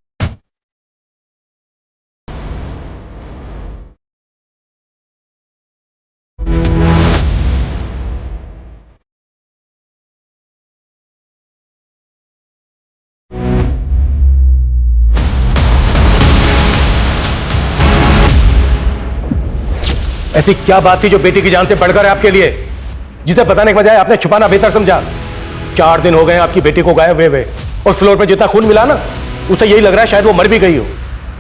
S13: ऐसी क्या बात थी जो बेटी की जान से बढ़कर है आपके लिए, जिसे बताने के बजाय आपने छुपाना बेहतर समझा?
S18: 4 दिन हो गए आपकी बेटी को गायब हुए, और फ्लोर पे जितना खून मिला ना, उसे यही लग रहा है शायद वो मर भी गई हो।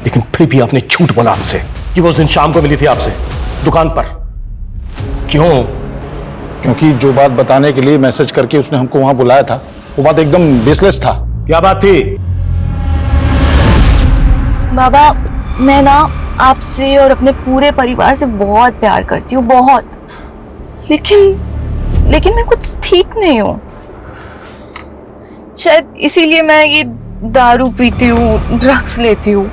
S18: लेकिन फिर भी आपने झूठ बोला हमसे कि वो उस दिन शाम को मिली थी आपसे दुकान पर। क्यों?
S14: क्योंकि जो बात बताने के लिए मैसेज करके उसने हमको वहां बुलाया था, वो बात एकदम बेसलेस था।
S18: क्या बात थी?
S6: बाबा, मैं ना आपसे और अपने पूरे परिवार से बहुत प्यार करती हूँ, बहुत। लेकिन मैं कुछ ठीक नहीं हूँ। शायद इसीलिए मैं ये दारू पीती हूँ, ड्रग्स लेती हूँ।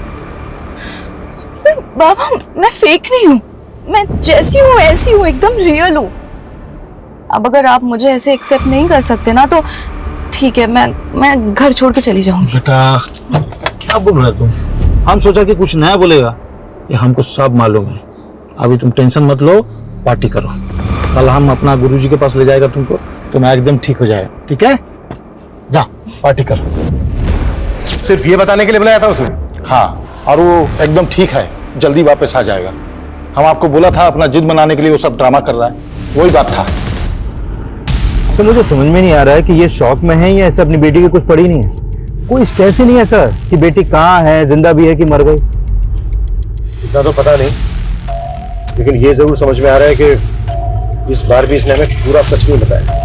S6: पर बाबा, मैं फेक नहीं हूँ, मैं जैसी हूँ ऐसी हूँ, एकदम रियल हूँ। अब अगर आप मुझे ऐसे एक्सेप्ट नहीं कर सकते ना, तो ठीक है, मैं घर छोड़ के चली जाऊंगी।
S14: बेटा क्या बोल रहे तुम? हम सोचा कि कुछ नया बोलेगा, ये हमको सब मालूम है। अभी तुम टेंशन मत लो, पार्टी करो। कल हम अपना गुरुजी के पास ले जाएगा तुमको, तुम्हें एकदम ठीक हो जाएगा। ठीक है, जा पार्टी कर।
S18: सिर्फ ये बताने के लिए बुलाया था उसने?
S14: हाँ, और वो एकदम ठीक है, जल्दी वापस आ जाएगा। हम आपको बोला था अपना जिद मनाने के लिए वो सब ड्रामा कर रहा है, वही बात था।
S16: तो मुझे समझ में नहीं आ रहा है कि ये शौक में है या ऐसे अपनी बेटी की कुछ पड़ी नहीं है। कोई स्ट्रेस ही नहीं है सर कि बेटी कहाँ है, जिंदा भी है कि मर गई।
S18: इतना तो पता नहीं, लेकिन ये जरूर समझ में आ रहा है कि इस बार भी इसने हमें पूरा सच नहीं बताया।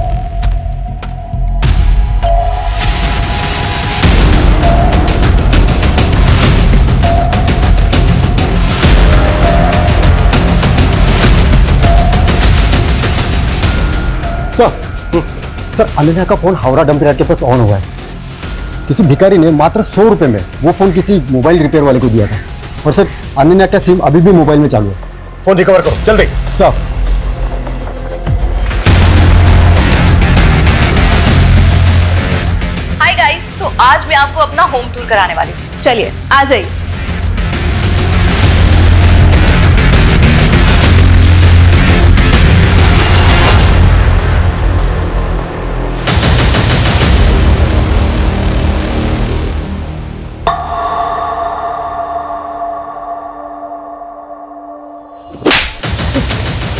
S15: सर, अनन्या का फोन हावड़ा डंप यार्ड के पास ऑन हुआ है। किसी भिखारी ने मात्र 100 रुपए में वो फोन किसी मोबाइल रिपेयर वाले को दिया था। और सर, अनन्या का सिम अभी भी मोबाइल में चालू है।
S18: फोन रिकवर करो जल्दी।
S15: सर,
S6: हाय गाइस, तो आज मैं आपको अपना होम टूर कराने वाली हूँ। चलिए आ जाइए।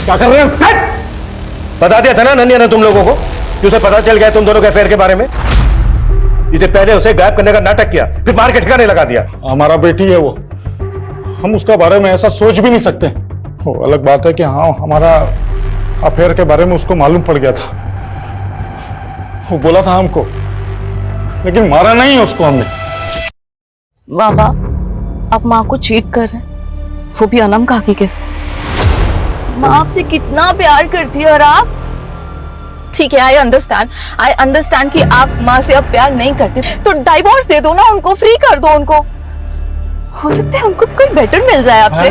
S18: क्या कर रहे हैं? बता दिया था ना नन्या ने तुम लोगों को कि उसे पता चल गया तुम दोनों के अफेयर के बारे में। इसने पहले उसे गायब करने का नाटक किया, फिर मार के ठिकाने लगा दिया।
S14: हमारा बेटी है वो, हम उसका बारे में ऐसा सोच भी नहीं सकते। वो अलग बात है कि हाँ, हमारा अफेयर के बारे में उसको मालूम पड़ गया था। वो बोला था हमको, लेकिन मारा नहीं है उसको हमने।
S6: बाबा, आप माँ को चीट कर रहे हैं, वो भी अनम काकी के साथ। माँ आपसे कितना प्यार करती है, और आप? ठीक है, आई अंडरस्टैंड कि आप माँ से अब प्यार नहीं करते, तो डाइवोर्स दे दो ना उनको, फ्री कर दो उनको। हो सकता है उनको कोई बेटर मिल जाए आपसे।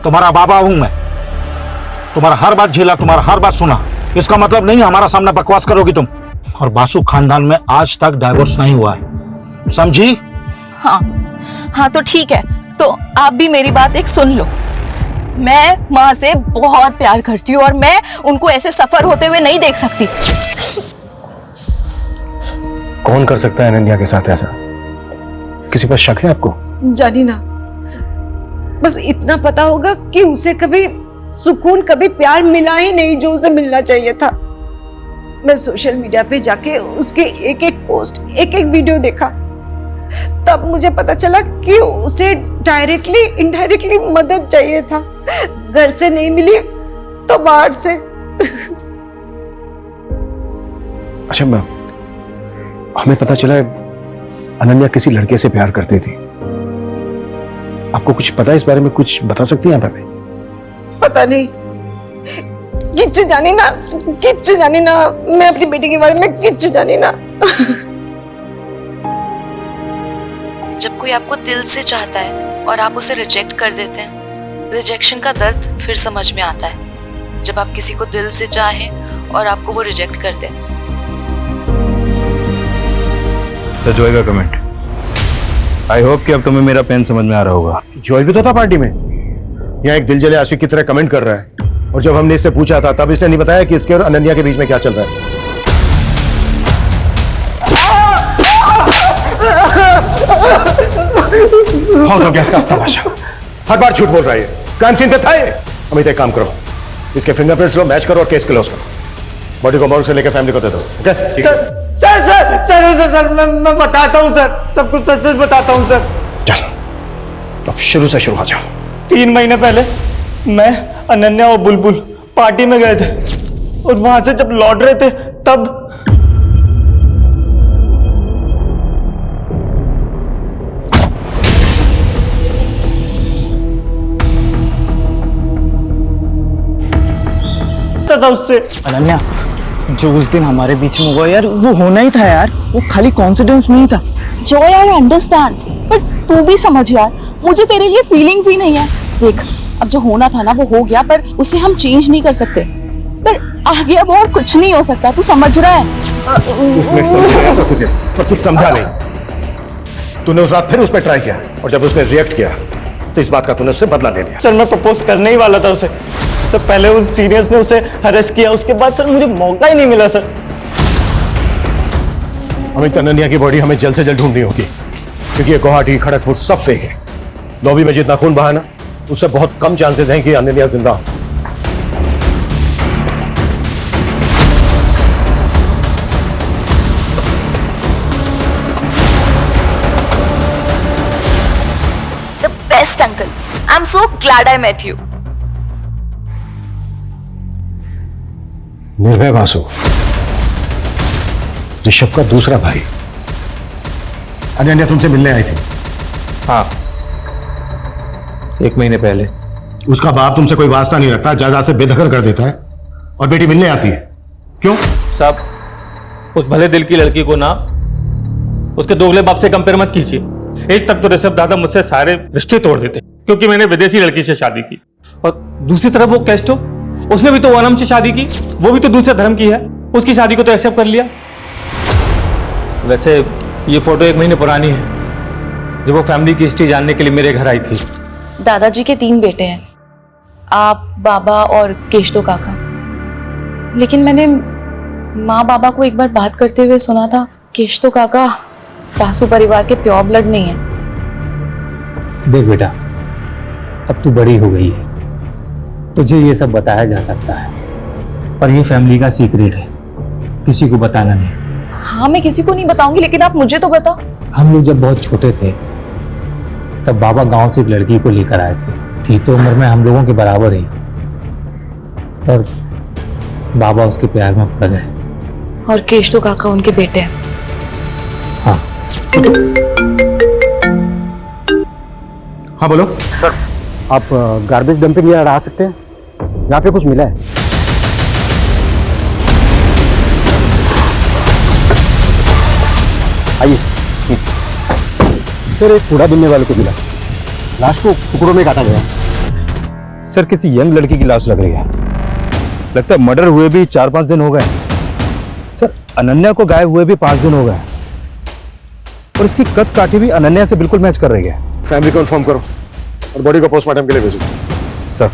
S14: तुम्हारा बाबा हूं मैं, तुम्हारा हर बात झेला, तुम्हारा हर बात सुना। इसका मतलब नहीं हमारा सामने बकवास करोगी तुम। और बासु खानदान में आज तक डाइवोर्स नहीं हुआ है, समझी?
S6: हाँ तो ठीक है, तो आप भी मेरी बात एक सुन लो। मैं माँ से बहुत प्यार करती हूँ, और मैं उनको ऐसे सफर होते हुए नहीं देख सकती।
S18: कौन कर सकता है अनन्या के साथ ऐसा? किसी पर शक है आपको?
S10: जानी ना, बस इतना पता होगा कि उसे कभी सुकून, कभी प्यार मिला ही नहीं जो उसे मिलना चाहिए था। मैं सोशल मीडिया पे जाके उसके एक एक पोस्ट, एक एक वीडियो देखा, तब मुझे पता चला कि उसे डायरेक्टली इनडायरेक्टली मदद चाहिए था। घर से नहीं मिली तो बाहर से।
S18: अच्छा, हमें पता चला अनन्या किसी लड़के से प्यार करती थी। आपको कुछ पता है इस बारे में? कुछ बता सकती हैं आप हमें?
S10: पता नहीं, किच्चू जानी ना, किच्चू जानी ना। मैं अपनी बेटी के बारे में किच्चू जानी ना।
S6: जब कोई आपको दिल से चाहता है और आप उसे रिजेक्ट कर देते हैं, रिजेक्शन का दर्द फिर समझ में आता है। जब आप किसी को दिल से चाहें और आपको वो रिजेक्ट कर दे।
S16: तो जॉय का कमेंट, आई होप कि अब तुम्हें मेरा पेन समझ में आ रहा होगा।
S18: जॉय भी तो था पार्टी में, यहाँ एक दिल जले आशिक की तरह कमेंट कर रहा है। और जब हमने इससे पूछा था तब इसने नहीं बताया कि इसके और अनन्या के बीच में क्या चल रहा है। बहुत हो गया इसका तमाशा, हर बार झूठ बोल रहा है। क्राइम सीन पे था ये। अमित, एक काम करो, इसके फिंगरप्रिंट्स लो, मैच करो और केस क्लोज करो। बॉडी को मॉर्ग से लेकर फैमिली को दे दो। Okay?
S11: Sir sir sir sir, sir मैं बताता हूँ सर, सब कुछ सच सच बताता हूँ सर।
S18: चल अब शुरू से शुरू हो जाओ।
S12: 3 महीने पहले मैं, अनन्या और बुलबुल पार्टी में गए थे और वहां से जब लौट रहे थे तब था उससे।
S11: अनन्या, जो उस दिन हमारे बीच में हुआ यार, वो होना ही था यार, वो खाली कॉन्फिडेंस नहीं था।
S6: जो यार अंडरस्टैंड, बट तू भी समझ यार, मुझे तेरे लिए फीलिंग्स ही नहीं है। देख, अब जो होना था ना वो हो गया, पर उसे हम चेंज नहीं कर सकते। पर आगे अब और कुछ नहीं हो सकता, तू समझ रहा है?
S18: उसने समझाया था तुझे, पर तू समझा नहीं। तूने उस रात फिर उस पर ट्राई किया और जब उसने रिएक्ट किया तो इस बात का तूने उससे बदला ले लिया।
S12: सर मैं प्रपोज करने ही वाला था उसे। सर पहले उस सीनियर्स ने उसे हरेस किया, उसके बाद सर मुझे मौका ही नहीं मिला सर।
S18: अमित, अनन्या की बॉडी हमें जल्द से जल्द ढूंढनी होगी, क्योंकि ये गुवाहाटी, खड़गपुर सब फेक है। लॉबी में जितना खून बहा ना, उससे बहुत कम चांसेस हैं कि अनन्या जिंदा हो।
S6: The best uncle. I'm so glad I met you.
S18: निर्भय वासु, ऋषभ का दूसरा भाई। अनन्या तुमसे मिलने आई थी?
S16: हाँ, 1 महीने पहले।
S18: उसका बाप तुमसे कोई वास्ता नहीं रखता, जायदाद से बेदखल कर देता है और बेटी मिलने आती है। क्यों?
S16: साहब, उस भले दिल की लड़की को ना उसके दोगले बाप से कंपेयर मत कीजिए। एक तक तो ऋषभ दादा मुझसे सारे रिश्ते तोड़ देते क्योंकि मैंने विदेशी लड़की से शादी की, और दूसरी तरफ वो केस्टो, उसने भी तो वनम से शादी की, वो भी तो दूसरे धर्म की है, उसकी शादी को तो एक्सेप्ट कर लिया। वैसे ये फोटो 1 महीने पुरानी है, जब वो फैमिली की हिस्ट्री जानने के लिए मेरे घर आई थी।
S6: दादाजी के 3 बेटे हैं, आप, बाबा और केशतो काका। लेकिन मैंने माँ बाबा को एक बार बात करते हुए सुना था, केशतो काका वासु परिवार के प्योर ब्लड नहीं है।
S9: देख बेटा, अब तू बड़ी हो गई है, तुझे ये सब बताया जा सकता है, पर ये फैमिली का सीक्रेट है, किसी को बताना नहीं।
S6: हाँ, मैं किसी को नहीं बताऊंगी, लेकिन आप मुझे तो बताओ।
S9: हम लोग जब बहुत छोटे थे तब बाबा गांव से एक लड़की को लेकर आए थे, थी तो उम्र में हम लोगों के बराबर ही, पर बाबा उसके प्यार में पड़ गए।
S6: और केशतो काका उनके बेटे हैं।
S9: हाँ।
S18: हाँ बोलो
S15: सर। आप गार्बेज डंपिंग यार्ड आ सकते हैं? यहाँ पे कुछ मिला है। आइए सर, एक कूड़ा बिनने वाले को मिला, लाश को टुकड़ों में काटा गया।
S16: सर, किसी यंग लड़की की लाश लग रही है, लगता है मर्डर हुए भी 4-5 दिन हो गए। सर, अनन्या को गायब हुए भी 5 दिन हो गए, और इसकी कद काठी भी अनन्या से बिल्कुल मैच कर रही है।
S18: फैमिली को इन्फॉर्म करो और बॉडी को पोस्टमार्टम के लिए भेजो।
S16: सर।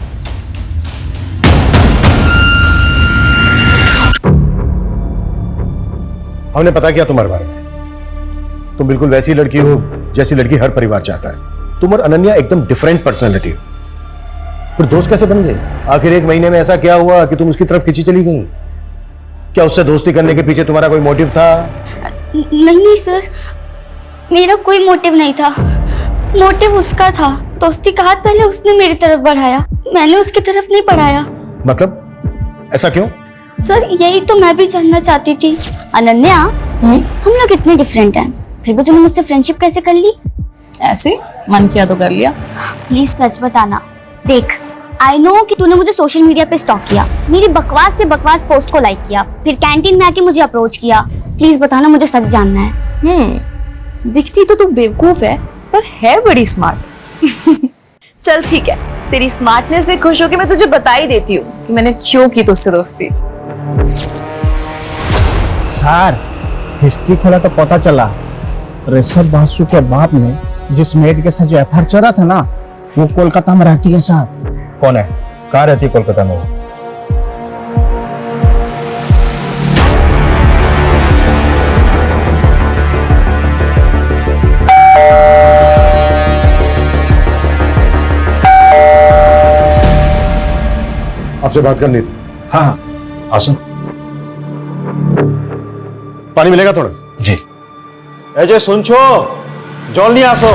S18: हमने पता किया तुम्हारे बारे में, तुम बिल्कुल वैसी लड़की हो जैसी लड़की हर परिवार चाहता है। तुम और अनन्या एकदम डिफरेंट पर्सनैलिटी हो, फिर दोस्त कैसे बन गए? आखिर 1 महीने में ऐसा क्या हुआ कि तुम उसकी तरफ खींची चली गई? क्या उससे दोस्ती करने के पीछे तुम्हारा कोई मोटिव था?
S17: नहीं सर, मेरा कोई मोटिव नहीं था, मोटिव उसका था। दोस्ती का हाथ पहले उसने मेरी तरफ बढ़ाया, मैंने उसकी तरफ नहीं बढ़ाया।
S18: मतलब ऐसा क्यों?
S17: सर, यही तो मैं भी जानना चाहती थी। अनन्या, हम लोग इतने डिफरेंट हैं, फिर भी तूने मुझसे फ्रेंडशिप कैसे कर ली?
S6: ऐसे मन किया तो कर लिया।
S17: प्लीज सच बताना। देख, आई नो कि तूने मुझे सोशल मीडिया पे स्टॉक किया, मेरी बकवास से बकवास पोस्ट को लाइक किया, फिर कैंटीन में आके मुझे अप्रोच किया। प्लीज बताना, मुझे सच जानना है।
S6: दिखती तो तू बेवकूफ है, पर है बड़ी स्मार्ट। चल ठीक है, तेरी स्मार्टनेस से खुश होकर मैं तुझे बता ही देती हूँ कि मैंने क्यों की तुझसे दोस्ती।
S12: सर, हिस्ट्री खोला तो पता चला ऋषभ बासु के बाप ने जिस मेड के साथ जो एफआईआर चला था ना, वो कोलकाता में रहती है सर।
S16: कौन है? कहाँ रहती है कोलकाता में?
S18: आपसे बात करनी थी।
S16: हाँ,
S18: आसो। पानी मिलेगा थोड़ा?
S2: जी।
S18: अजय सुन छो, जॉल नहीं आसो।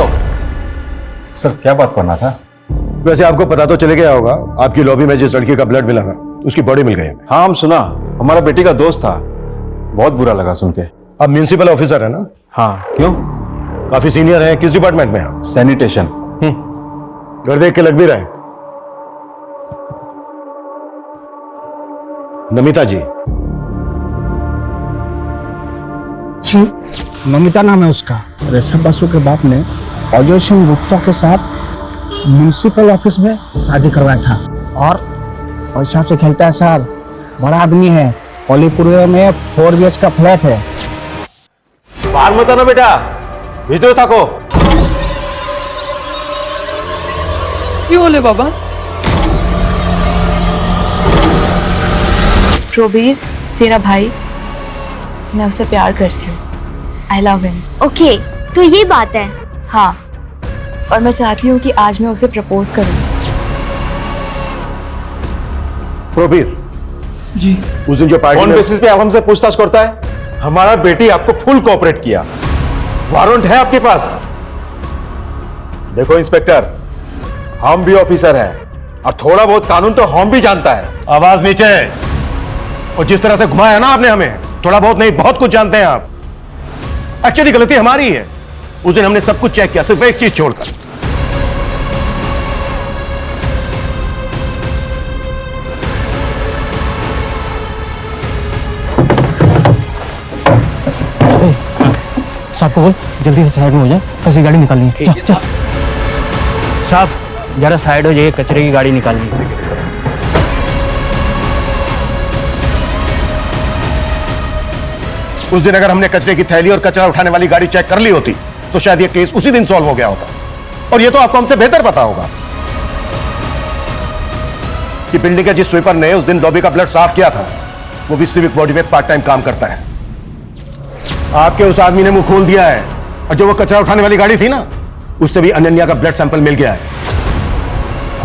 S2: सर क्या बात करना था?
S18: वैसे आपको पता तो चले गया होगा, आपकी लॉबी में जिस लड़की का ब्लड मिला था उसकी बॉडी मिल गई।
S2: हाँ हम सुना, हमारा बेटी का दोस्त था, बहुत बुरा लगा सुन के।
S18: आप म्युनिसिपल ऑफिसर है ना?
S2: हाँ क्यों?
S18: काफी सीनियर है, किस डिपार्टमेंट में आप?
S2: सैनिटेशन।
S18: घर देख के लग भी रहे। नमिता जी।
S12: जी नमिता नाम है उसका। ऋषभ बसु के बाप ने अजय सिंह गुप्ता के साथ म्युनिसिपल ऑफिस में शादी करवाया था और पैसा से खेलता है सर। बड़ा आदमी है, अलीपुर में 4 BH का फ्लैट है।
S18: बाहर मत आना बेटा, भीतर थको।
S8: क्यों बोले बाबा?
S6: प्रोबीर तेरा भाई, मैं उसे प्यार करती हूँ। आई लव हिम।
S17: ओके, तो ये बात है।
S6: हाँ, और मैं चाहती हूँ कि आज मैं उसे प्रपोज करूँ।
S18: प्रोबीर
S16: जी।
S18: उस दिन जो पार्टी
S16: कौन
S18: बेसिस पे आप हमसे पूछताछ करता है? हमारा बेटी आपको फुल कोऑपरेट किया, वारंट है आपके पास। देखो इंस्पेक्टर, हम भी ऑफिसर हैं और थोड़ा बहुत कानून तो हम भी जानता है। आवाज नीचे। और जिस तरह से घुमाया ना आपने हमें, थोड़ा बहुत नहीं बहुत कुछ जानते हैं आप। एक्चुअली गलती हमारी है, उस दिन हमने सब कुछ चेक किया, सिर्फ एक चीज छोड़कर।
S12: साहब को बोल जल्दी से साइड में हो जाए, कैसी गाड़ी निकालनी है। चल चल।
S15: साहब जरा साइड हो जाइए, कचरे की गाड़ी निकालनी है।
S18: उस दिन अगर हमने कचरे की थैली और कचरा उठाने वाली गाड़ी चेक कर ली होती तो शायद ये केस उसी दिन सॉल्व हो गया होता। और ये तो आपको हमसे बेहतर पता होगा कि बिल्डिंग के जिस स्वीपर ने उस दिन लॉबी का ब्लड साफ किया था वो भी सिविक बॉडी में पार्ट टाइम काम करता है। आपके उस आदमी ने मुंह खोल दिया है और जो वो कचरा उठाने वाली गाड़ी थी ना, उससे भी अनन्या का ब्लड सैंपल मिल गया है।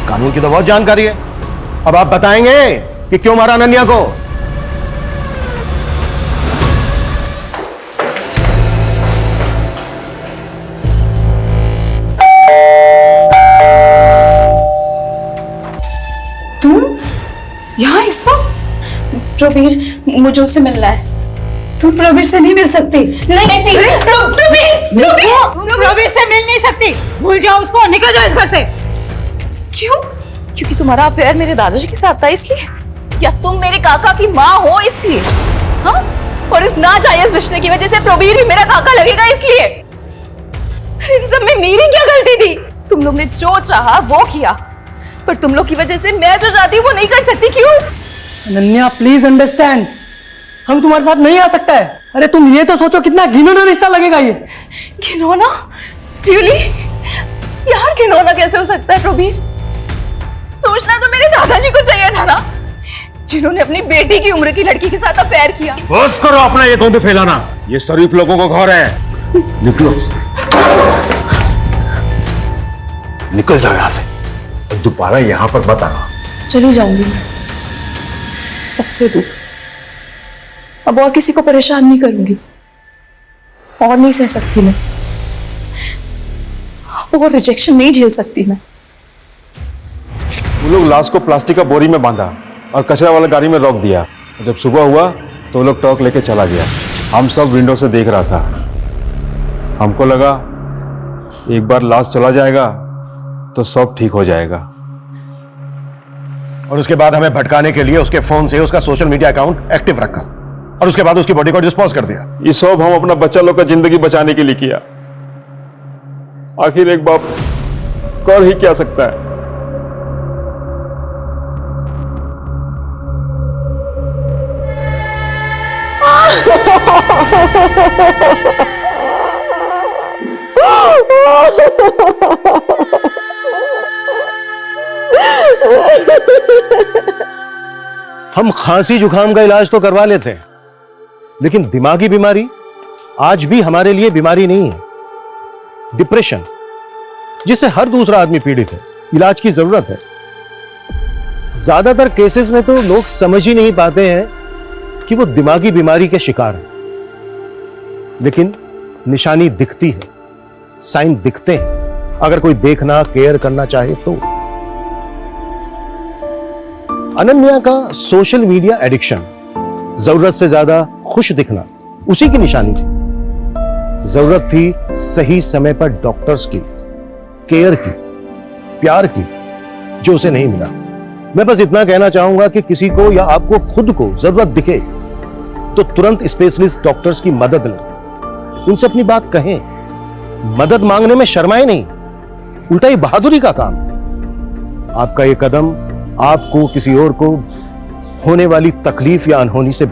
S18: कानून की तो बहुत जानकारी है। अब आप बताएंगे कि क्यों मारा अनन्या को?
S6: यहाँ इस वक्त? प्रवीर, मुझे उससे मिलना है।
S7: तुम प्रवीर से नहीं मिल सकती।
S6: नहीं
S7: प्रवीर से मिल नहीं सकती। भूल जाओ उसको, निकल जाओ इस घर से।
S6: क्यों? क्योंकि तुम्हारा अफेयर मेरे दादाजी के साथ था इसलिए? या तुम मेरे काका की माँ हो इसलिए? हाँ? और इस नाजायज रिश्ते की वजह से प्रवीर भी मेरा काका लगेगा इसलिए? इन सब में मेरी क्या गलती थी? तुम लोग ने जो चाहा वो किया, पर तुम लोग की वजह से मैं जो चाहती हूँ वो नहीं कर सकती। क्यों?
S8: अनन्या प्लीज अंडरस्टैंड, हम तुम्हारे साथ नहीं आ सकता है। अरे तुम ये तो सोचो कितना घिनौना रिश्ता लगेगा ये।
S6: घिनौना? रियली? यार घिनौना कैसे हो सकता है प्रवीर? सोचना तो मेरे दादाजी को चाहिए था ना, जिन्होंने अपनी बेटी की उम्र की लड़की के साथ अफेयर किया।
S18: बस करो अपना ये गंद फैलाना, ये शरीफ लोगों को घर है। निकलो, निकल जाओ यहाँ से, दोबारा यहाँ पर मत आना।
S6: चली जाऊंगी मैं, सबसे दूर। अब और किसी को परेशान नहीं करूंगी, और नहीं सह सकती मैं, और रिजेक्शन नहीं झेल सकती मैं।
S2: वो लोग लाश को प्लास्टिक का बोरी में बांधा और कचरा वाला गाड़ी में रोक दिया। जब सुबह हुआ तो वो लोग ट्रक लेके चला गया। हम सब विंडो से देख रहा था। हमको लगा एक बार लाश चला जाएगा तो सब ठीक हो जाएगा।
S18: और उसके बाद हमें भटकाने के लिए उसके फोन से उसका सोशल मीडिया अकाउंट एक्टिव रखा और उसके बाद उसकी बॉडी को डिस्पोज कर दिया।
S2: ये सब हम अपना बच्चा लोग का जिंदगी बचाने के लिए किया। आखिर एक बाप कर ही क्या सकता है।
S18: हम खांसी जुकाम का इलाज तो करवा लेते हैं, लेकिन दिमागी बीमारी आज भी हमारे लिए बीमारी नहीं है। डिप्रेशन, जिससे हर दूसरा आदमी पीड़ित है, इलाज की जरूरत है। ज्यादातर केसेस में तो लोग समझ ही नहीं पाते हैं कि वो दिमागी बीमारी के शिकार हैं। लेकिन निशानी दिखती है, साइन दिखते हैं, अगर कोई देखना केयर करना चाहे तो। अनन्या का सोशल मीडिया एडिक्शन, जरूरत से ज्यादा खुश दिखना, उसी की निशानी थी। जरूरत थी सही समय पर डॉक्टर्स की, केयर की, प्यार की, जो उसे नहीं मिला। मैं बस इतना कहना चाहूंगा कि किसी को या आपको खुद को जरूरत दिखे तो तुरंत स्पेशलिस्ट डॉक्टर्स की मदद लें, उनसे अपनी बात कहें। मदद मांगने में शर्माए नहीं, उल्टा ही बहादुरी का काम है। आपका ये कदम आपको किसी और को होने वाली तकलीफ या अनहोनी से